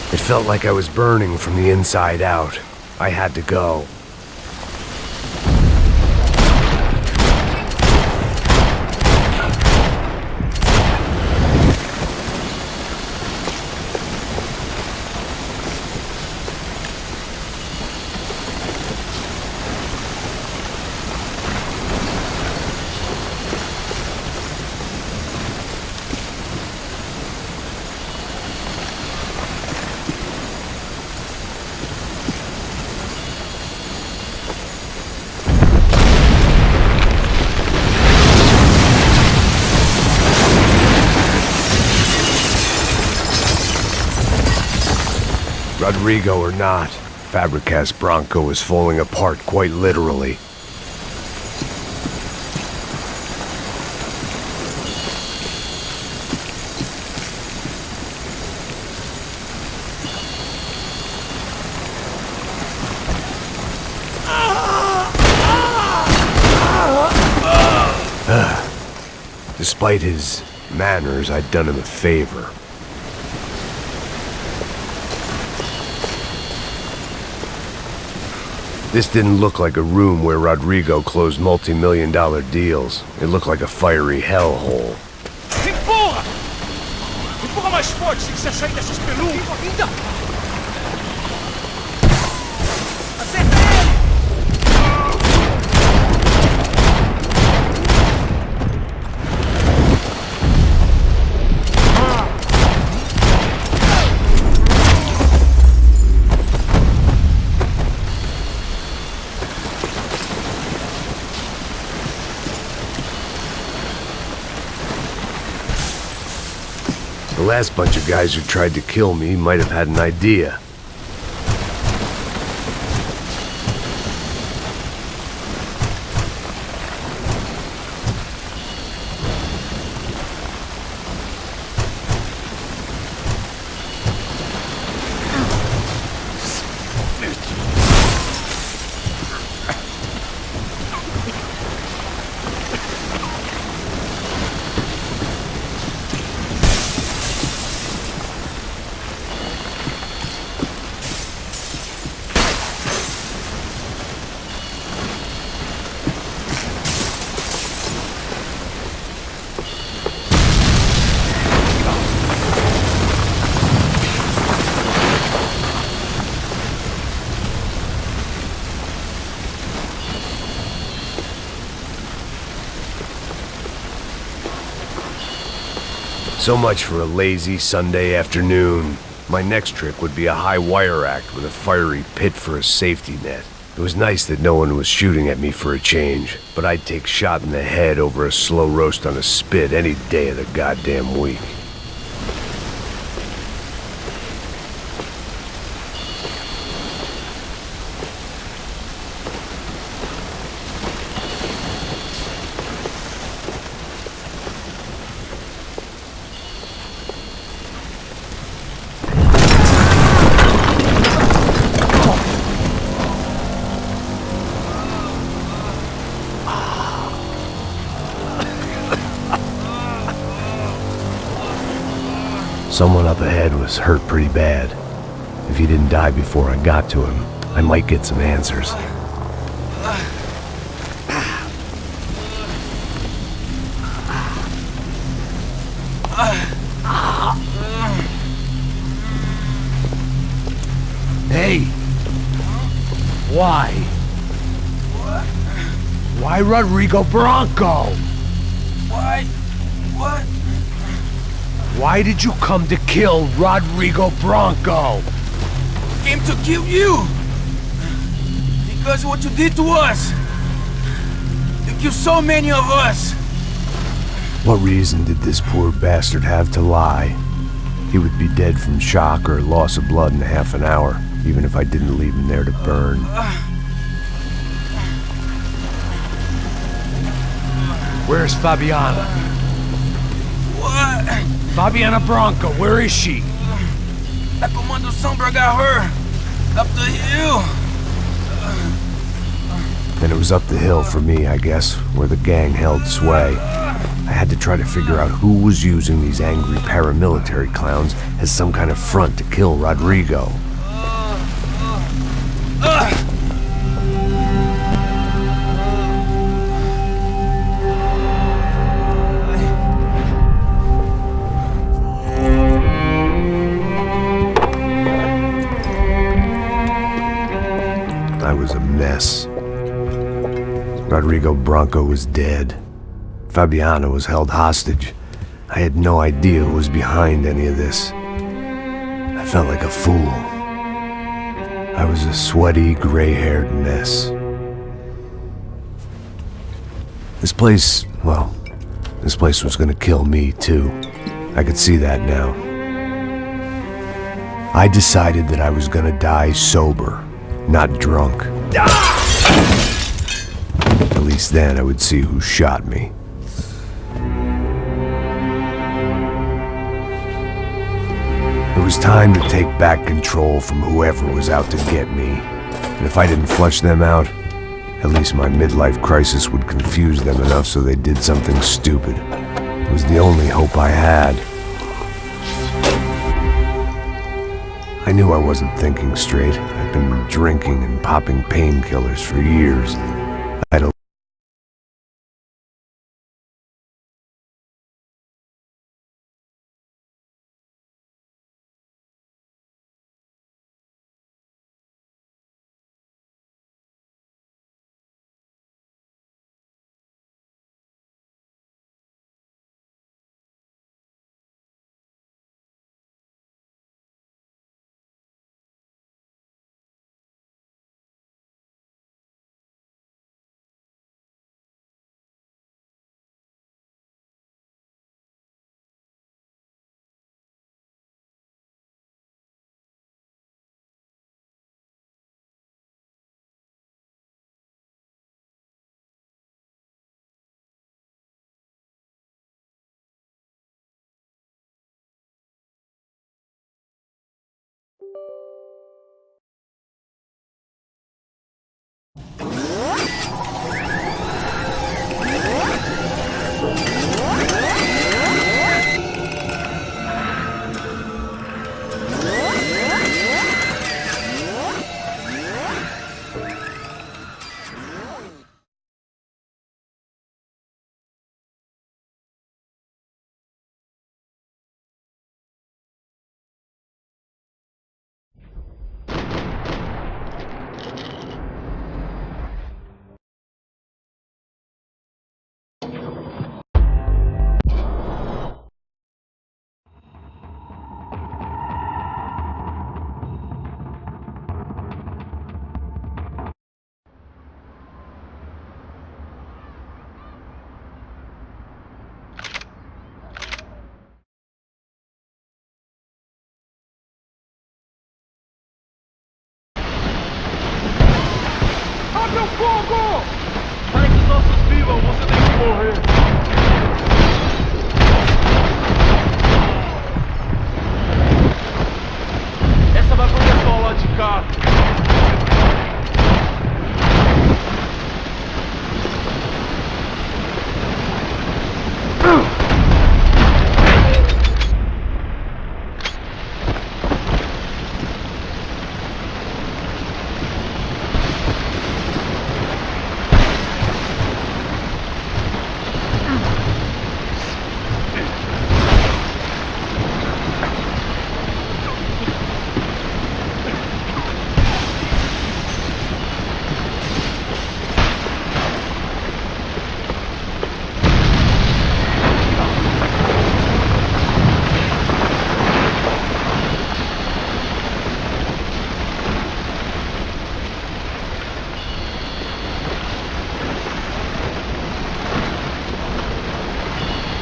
It felt like I was burning from the inside out. I had to go. Rodrigo or not, Fabricas Bronco is falling apart quite literally. Despite his manners, I'd done him a favor. This didn't look like a room where Rodrigo closed multi-million-dollar deals. It looked like a fiery hellhole. Empurra! Empurra mais forte se quiser sair dessa espelunca! Ainda! Acerta ele! The last bunch of guys who tried to kill me might have had an idea. So much for a lazy Sunday afternoon. My next trick would be a high wire act with a fiery pit for a safety net. It was nice that no one was shooting at me for a change, but I'd take shot in the head over a slow roast on a spit any day of the goddamn week. Someone up ahead was hurt pretty bad. If he didn't die before I got to him, I might get some answers. Hey! Why? Why Rodrigo Bronco? Why? What? Why did you come to kill Rodrigo Bronco? Came to kill you! Because of what you did to us! You killed so many of us! What reason did this poor bastard have to lie? He would be dead from shock or loss of blood in half an hour, even if I didn't leave him there to burn. Where's Fabiana? What? Fabiana Bronco, where is she? That Commando Sombra got her! Up the hill! Then it was up the hill for me, I guess, where the gang held sway. I had to try to figure out who was using these angry paramilitary clowns as some kind of front to kill Rodrigo. I was a mess. Rodrigo Bronco was dead. Fabiana was held hostage. I had no idea who was behind any of this. I felt like a fool. I was a sweaty, gray-haired mess. This place was gonna kill me too. I could see that now. I decided that I was gonna die sober, not drunk. At least then I would see who shot me. It was time to take back control from whoever was out to get me. And if I didn't flush them out, at least my midlife crisis would confuse them enough so they did something stupid. It was the only hope I had. I knew I wasn't thinking straight. I'd been drinking and popping painkillers for years. I'd Fogo! Para que os nossos vivam, você tem que morrer. Essa vai poder só lá de cá.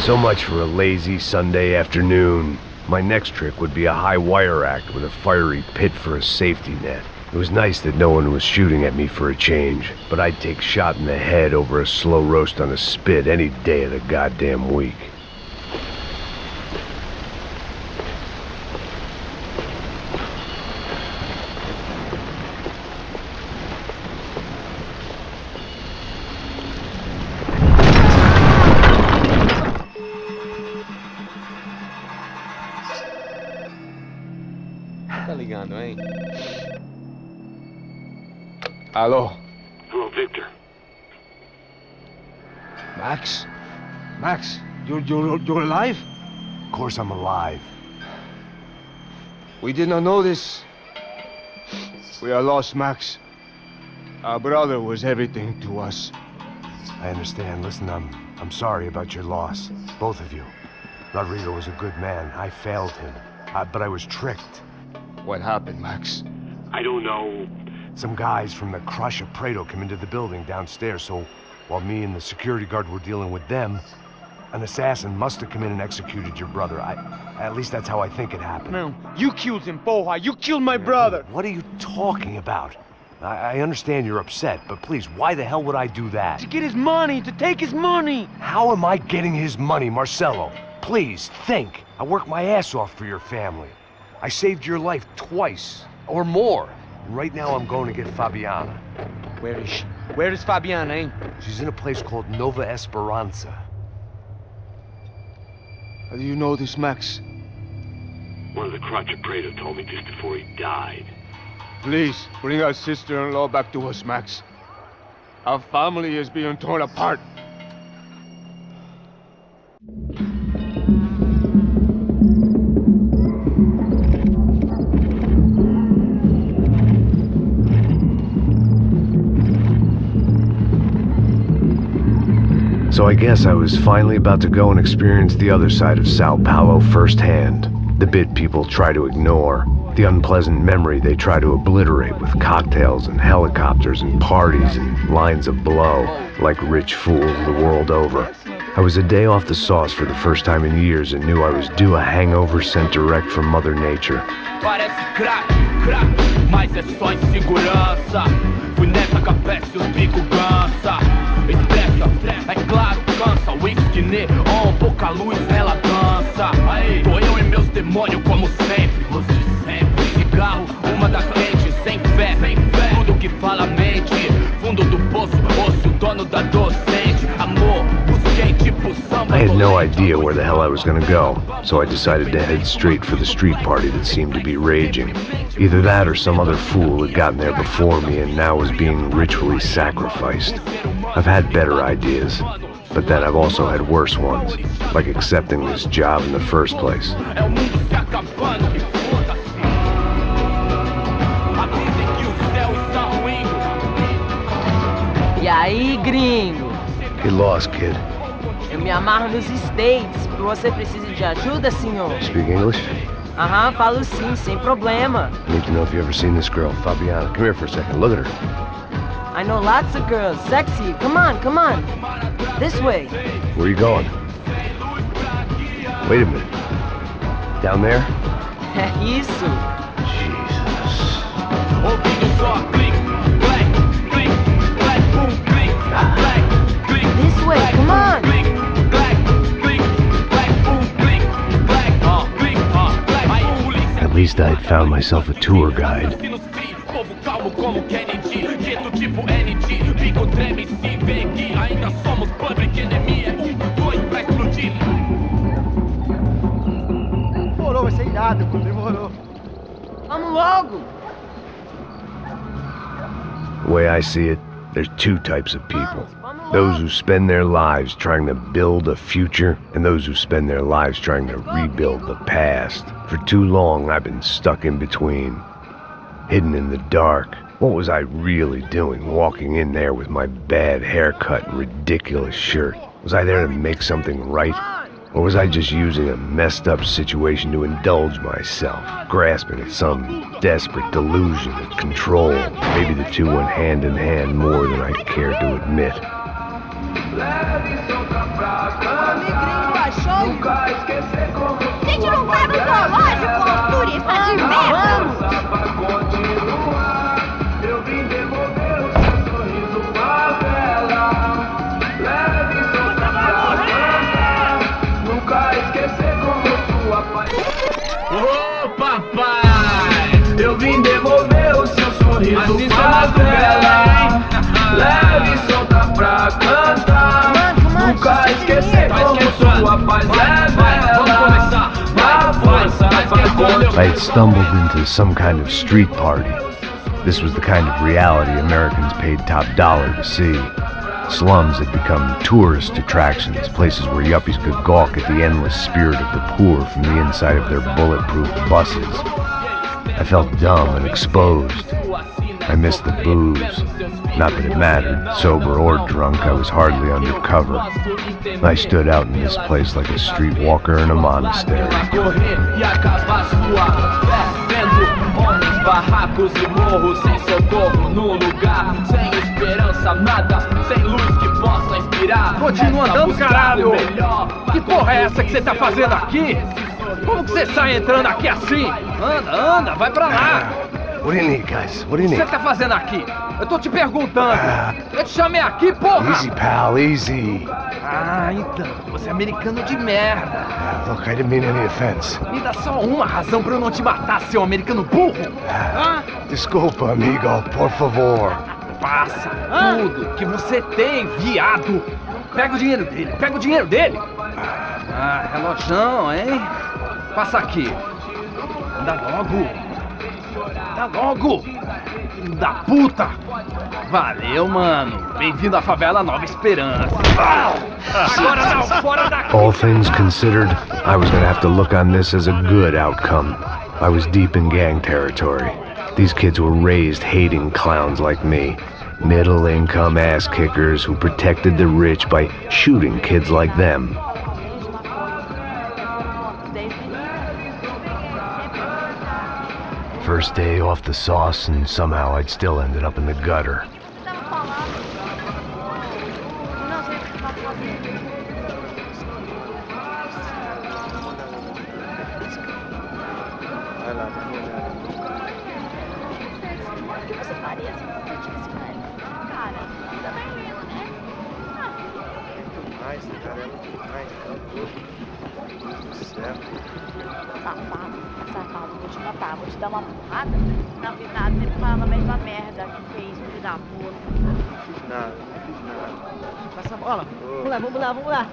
So much for a lazy Sunday afternoon. My next trick would be a high wire act with a fiery pit for a safety net. It was nice that no one was shooting at me for a change, but I'd take shot in the head over a slow roast on a spit any day of the goddamn week. Tá ligando, hein? Alô? Hello, Victor. Max? Max, you're alive? Of course I'm alive. We did not know this. We are lost, Max. Our brother was everything to us. I understand. Listen, I'm sorry about your loss. Both of you. Rodrigo was a good man. I failed him. But I was tricked. What happened, Max? I don't know. Some guys from the Crush of Prado came into the building downstairs, so while me and the security guard were dealing with them, an assassin must have come in and executed your brother. At least that's how I think it happened. No, you killed him, Porra. You killed my brother. What are you talking about? I understand you're upset, but please, why the hell would I do that? To get his money, to take his money. How am I getting his money, Marcelo? Please, think. I worked my ass off for your family. I saved your life twice, or more. Right now I'm going to get Fabiana. Where is she? Where is Fabiana, eh? She's in a place called Nova Esperanza. How do you know this, Max? One of the Crotch of Prado told me just before he died. Please, bring our sister-in-law back to us, Max. Our family is being torn apart. So I guess I was finally about to go and experience the other side of Sao Paulo firsthand. The bit people try to ignore. The unpleasant memory they try to obliterate with cocktails and helicopters and parties and lines of blow, like rich fools the world over. I was a day off the sauce for the first time in years and knew I was due a hangover sent direct from Mother Nature. Parece crack, crack, mas é só insegurança. Fui nessa capete, os bico cansa. Estressa, é claro, cansa. Whisky neon, pouca luz, ela dança. Tô eu e meus demônios como sempre. Os de sempre. Cigarro, uma da frente, sem fé. Tudo que fala a mente. Fundo do poço, osso, dono da docente. Amor, busquei tipo samba. I had no idea where the hell I was gonna go, so I decided to head straight for the street party that seemed to be raging. Either that or some other fool had gotten there before me and now was being ritually sacrificed. I've had better ideas, but then I've also had worse ones, like accepting this job in the first place. É o mundo se acabando e foda-se. Avisem que o céu está ruindo. E aí, gringo? Get lost, kid. Eu me amarro nos States. Você precisa de ajuda, senhor? Speak English? Aham, falo sim, sem problema. Need to know if you ever seen this girl, Fabiana. Come here for a second. Look at her. I know lots of girls. Sexy. Come on, come on. This way. Where are you going? Wait a minute. Down there? É isso. Jesus. Ouvindo só clique, clack, clique, clack, least I'd found myself a tour guide. Povo calmo como Kennedy, gueto tipo ND, bico treme se vê aqui, ainda somos public enemy, 2 pra explodir. Demorou, vai ser irado, pô, demorou. Vamos logo! The way I see it, there's two types of people. Those who spend their lives trying to build a future, and those who spend their lives trying to rebuild the past. For too long, I've been stuck in between. Hidden in the dark. What was I really doing walking in there with my bad haircut and ridiculous shirt? Was I there to make something right? Or was I just using a messed up situation to indulge myself, grasping at some desperate delusion of control? Maybe the two went hand in hand more than I cared to admit. Gente, não vai no zoológico, turista de merda! Ô papai, eu vim devolver o seu sorriso favela. Leve e solta pra cantar. Nunca esquecer como sua paz é bela. Na força I had stumbled into some kind of street party. This was the kind of reality Americans paid top dollar to see. Slums had become tourist attractions, places where yuppies could gawk at the endless spirit of the poor from the inside of their bulletproof buses. I felt dumb and exposed. I missed the booze. Not that it mattered, sober or drunk, I was hardly undercover. I stood out in this place like a streetwalker in a monastery. Barracos e morros sem socorro no lugar, sem esperança, nada, sem luz que possa inspirar. Continua andando, caralho! Que porra é essa que você tá fazendo aqui? Como que você sai entrando aqui assim? Anda, vai pra lá! What do you need, guys? What do you O que need? você tá fazendo aqui? Eu tô te perguntando. Eu te chamei aqui, porra! Easy, pal, easy. Ah, então, você é americano de merda. Look, I didn't mean any offense. Me dá só uma razão pra eu não te matar, seu americano burro. Desculpa, amigo, por favor. Passa tudo que você tem, viado. Pega o dinheiro dele, Ah, relojão, hein? Passa aqui. Anda logo. Filho da puta. Valeu, mano. Bem-vindo à favela Nova Esperança. Agora não, fora daqui. All things considered, I was gonna have to look on this as a good outcome. I was deep in gang territory. These kids were raised hating clowns like me. Middle-income ass-kickers who protected the rich by shooting kids like them. First day off the sauce, and somehow I'd still ended up in the gutter. Vou te matar, vou te dar uma porrada. Não fiz nada, sempre falando a mesma merda. Que é isso, filho da puta? Não fiz nada. Passa a bola. Vamos lá.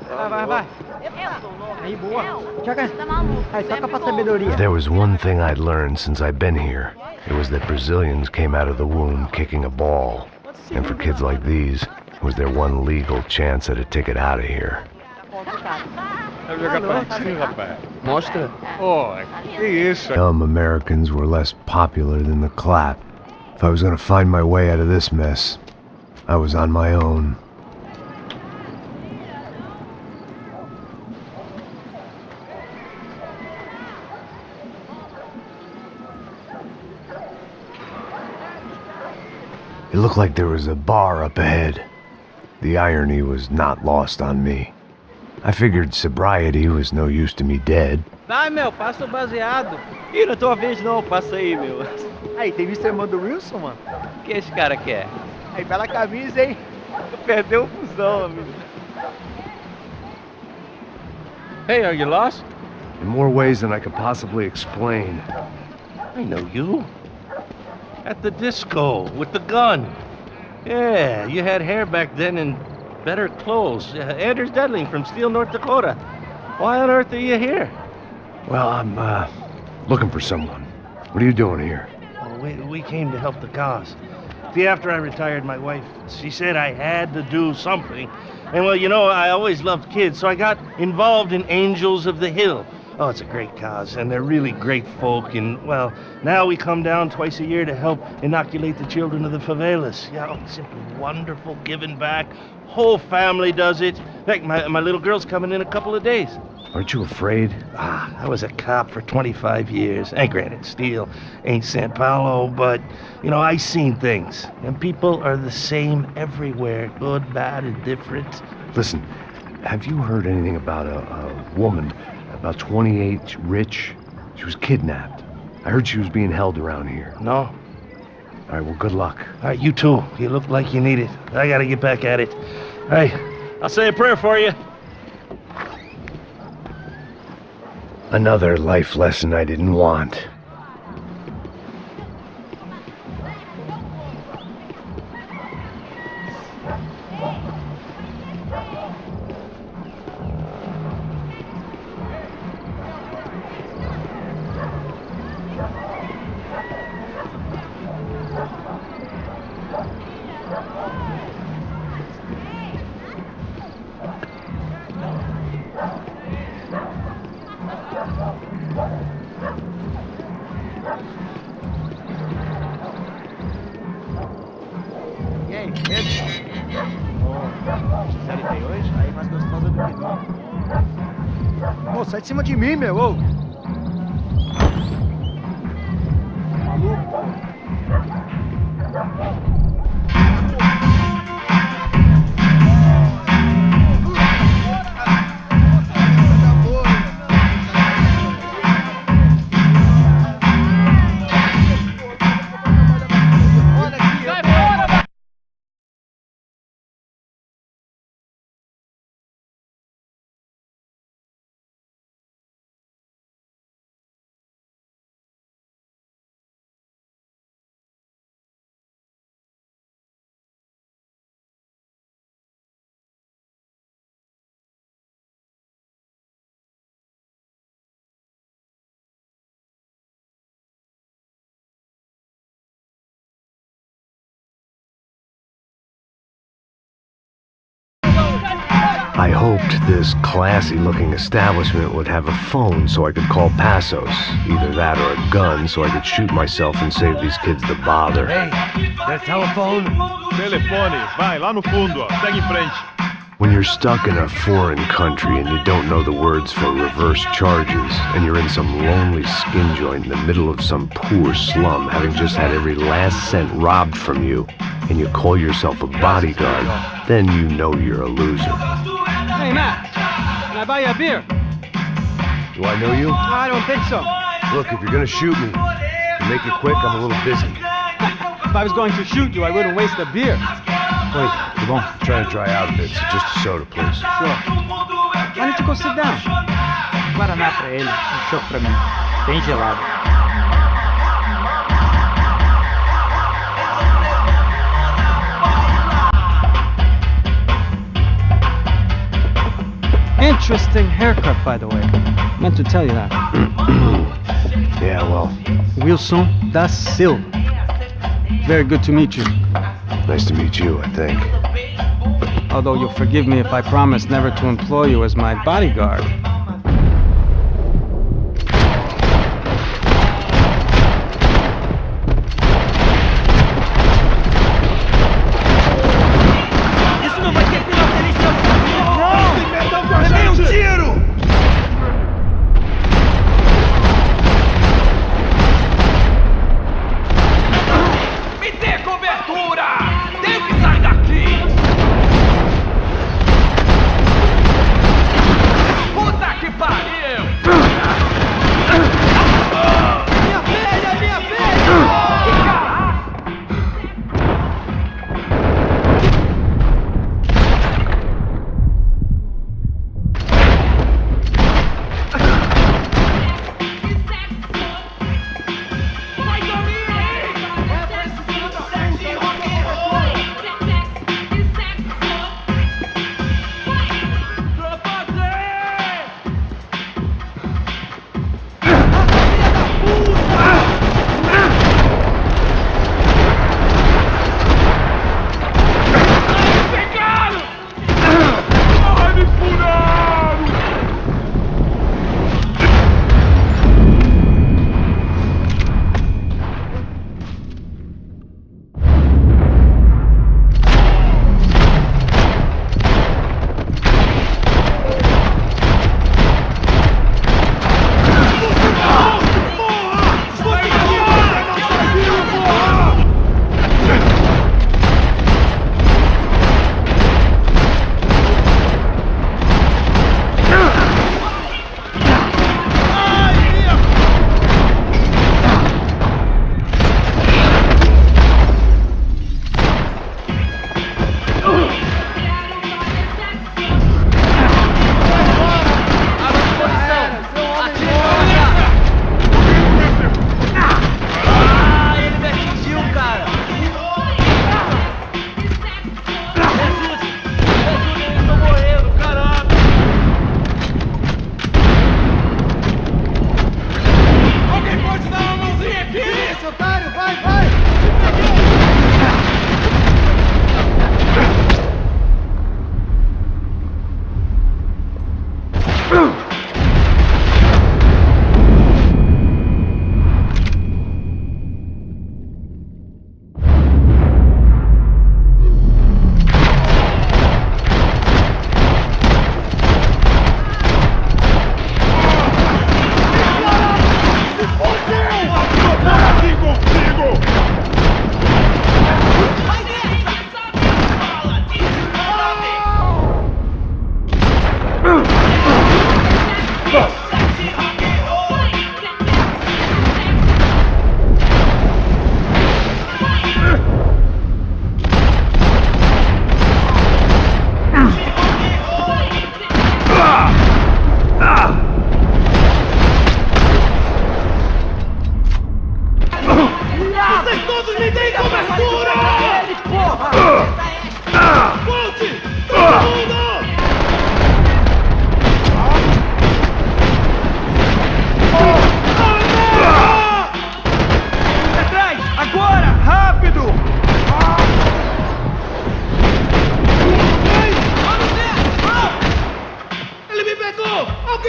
Vai. Eu tô louco. Aí, boa. Joga. Tá maluco. Aí, toca pra sabedoria. If there was one thing I'd learned since I'd been here, it was that Brazilians came out of the womb kicking a ball. And for kids like these, it was their one legal chance at a ticket out of here. Mostra. Oh, que isso? Dumb Americans were less popular than the clap. If I was gonna find my way out of this mess, I was on my own. It looked like there was a bar up ahead. The irony was not lost on me. I figured sobriety was no use to me dead. Vai, meu, passa o baseado. Ih, não é tua vez não, passa aí, meu. Aí, tem visto a irmã do Wilson, mano? O que esse cara quer? Aí, bela camisa, hein? Perdeu o fusão, amigo. Hey, are you lost? In more ways than I could possibly explain. I know you. At the disco, with the gun. Yeah, you had hair back then and better clothes. Anders Dedling from Steele, North Dakota. Why on earth are you here? Well, I'm, looking for someone. What are you doing here? Well, we came to help the cause. See, after I retired, my wife, she said I had to do something. And well, you know, I always loved kids, so I got involved in Angels of the Hill. Oh, it's a great cause, and they're really great folk, and, well, now we come down twice a year to help inoculate the children of the favelas. Yeah, oh, simply wonderful, giving back. Whole family does it. In fact, my little girl's coming in a couple of days. Aren't you afraid? I was a cop for 25 years. And granted, Steele ain't San Paulo, but, you know, I seen things. And people are the same everywhere, good, bad, and different. Listen, have you heard anything about a woman, about 28, rich? She was kidnapped. I heard she was being held around here. No. All right, well, good luck. All right, you too. You look like you need it. I gotta get back at it. Hey, I'll say a prayer for you. Another life lesson I didn't want. E aí, medo? Série tem hoje? Aí mais gostosa do que nunca. Ô, sai de cima de mim, meu! Ô. Maluco? I hoped this classy-looking establishment would have a phone so I could call Passos. Either that or a gun so I could shoot myself and save these kids the bother. Hey, that telephone? Telefone, vai, lá no fundo, ó. Segue em frente. When you're stuck in a foreign country and you don't know the words for reverse charges, and you're in some lonely skin joint in the middle of some poor slum, having just had every last cent robbed from you, and you call yourself a bodyguard, then you know you're a loser. Hey, Matt, can I buy you a beer? Do I know you? I don't think so. Look, if you're gonna shoot me, to make it quick, I'm a little busy. If I was going to shoot you, I wouldn't waste a beer. Wait, come on. I'm trying to dry out a bit, so just a soda, please. Sure. Why don't you go sit down? Guaraná pra ele, chopp pra mim. Bem gelado. Interesting haircut, by the way. Meant to tell you that. Yeah, well. Wilson da Silva. Very good to meet you. Nice to meet you, I think. Although you'll forgive me if I promise never to employ you as my bodyguard. Puta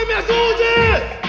Alguém me ajude!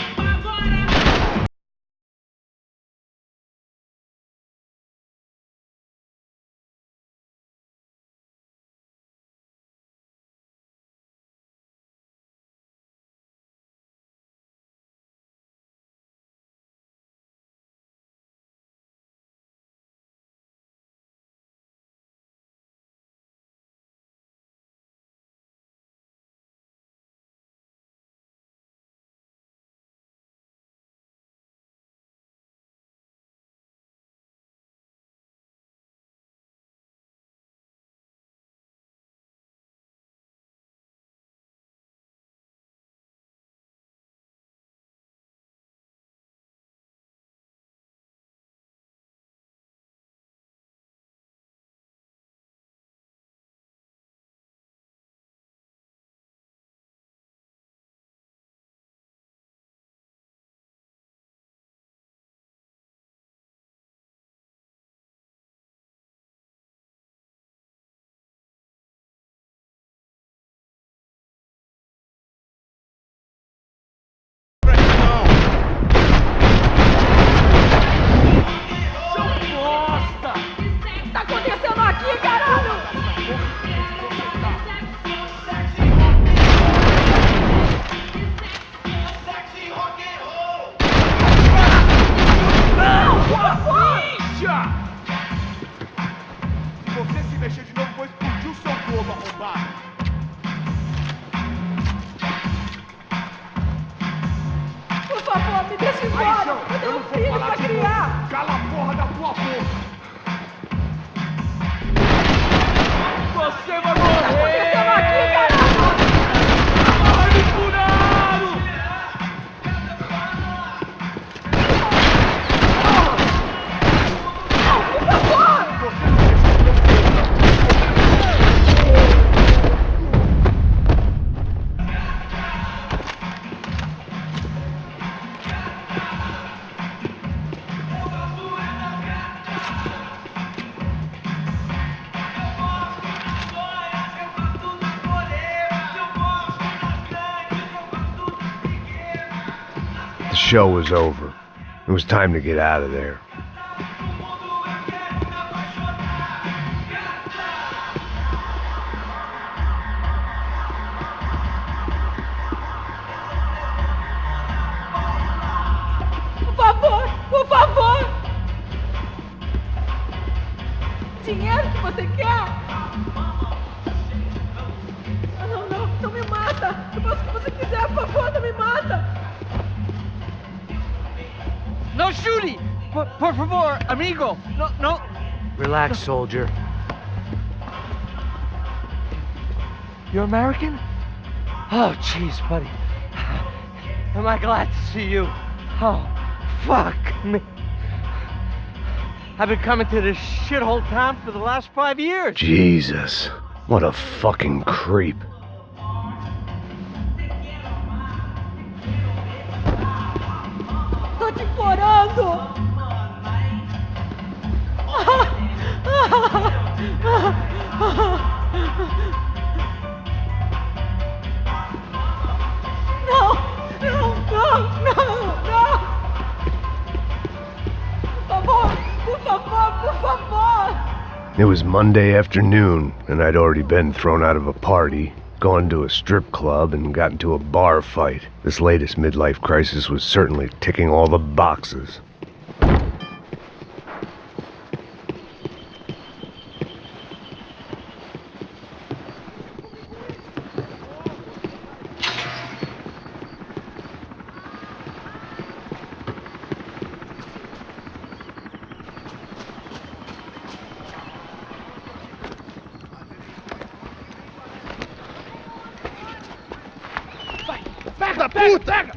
The show was over. It was time to get out of there. Por favor! Dinheiro que você quer? Não me mata! Eu faço o que você quiser, por favor, não me mata! No shooting! Por favor, amigo! No! Relax, soldier. You're American? Oh, jeez, buddy. Am I glad to see you? Oh, fuck me. I've been coming to this shithole town for the last 5 years. Jesus, what a fucking creep. Tô te implorando! Não! Por favor! It was Monday afternoon, and I'd already been thrown out of a party, gone to a strip club, and got into a bar fight. This latest midlife crisis was certainly ticking all the boxes. Pega!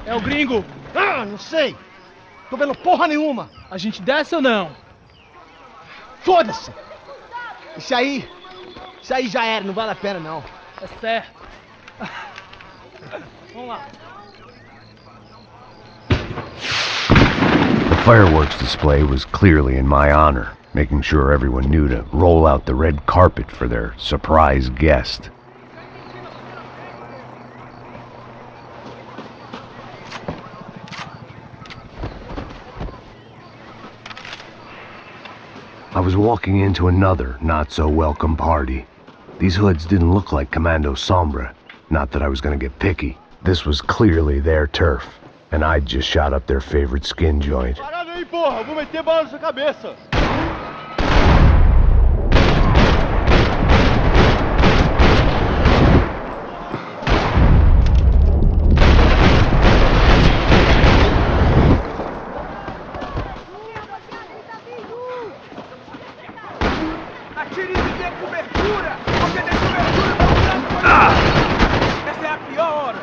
É o gringo. Ah, não sei. Tô vendo porra nenhuma. A gente desce ou não? Foda-se. Isso aí já era, não vale a pena não. É certo. Vamos lá. The fireworks display was clearly in my honor. making sure everyone knew to roll out the red carpet for their surprise guest. I was walking into another not-so-welcome party. These hoods didn't look like Commando Sombra. Not that I was gonna get picky. This was clearly their turf, and I'd just shot up their favorite skin joint. Parada aí, porra! Eu vou meter bala na sua cabeça! Atire e dê cobertura! Porque tem cobertura pra usar. Essa é a pior hora!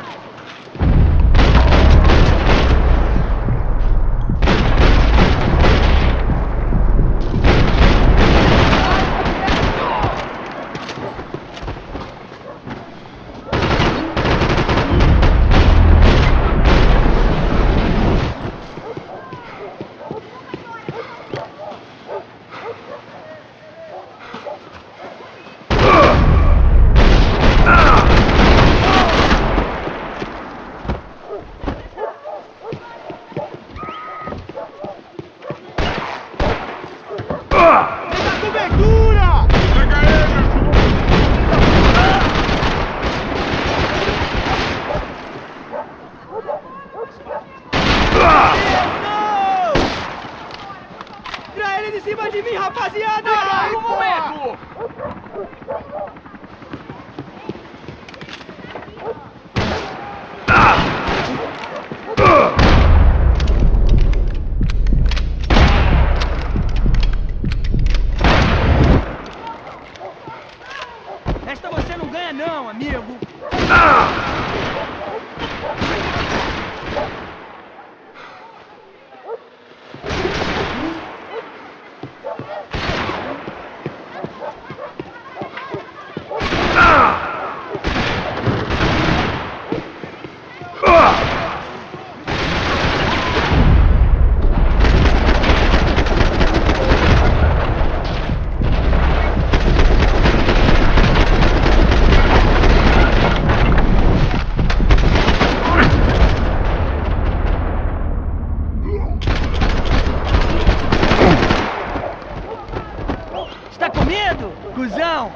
Tira ele de cima de mim, rapaziada! Um momento! Esta você não ganha não, amigo! Está com medo, cuzão?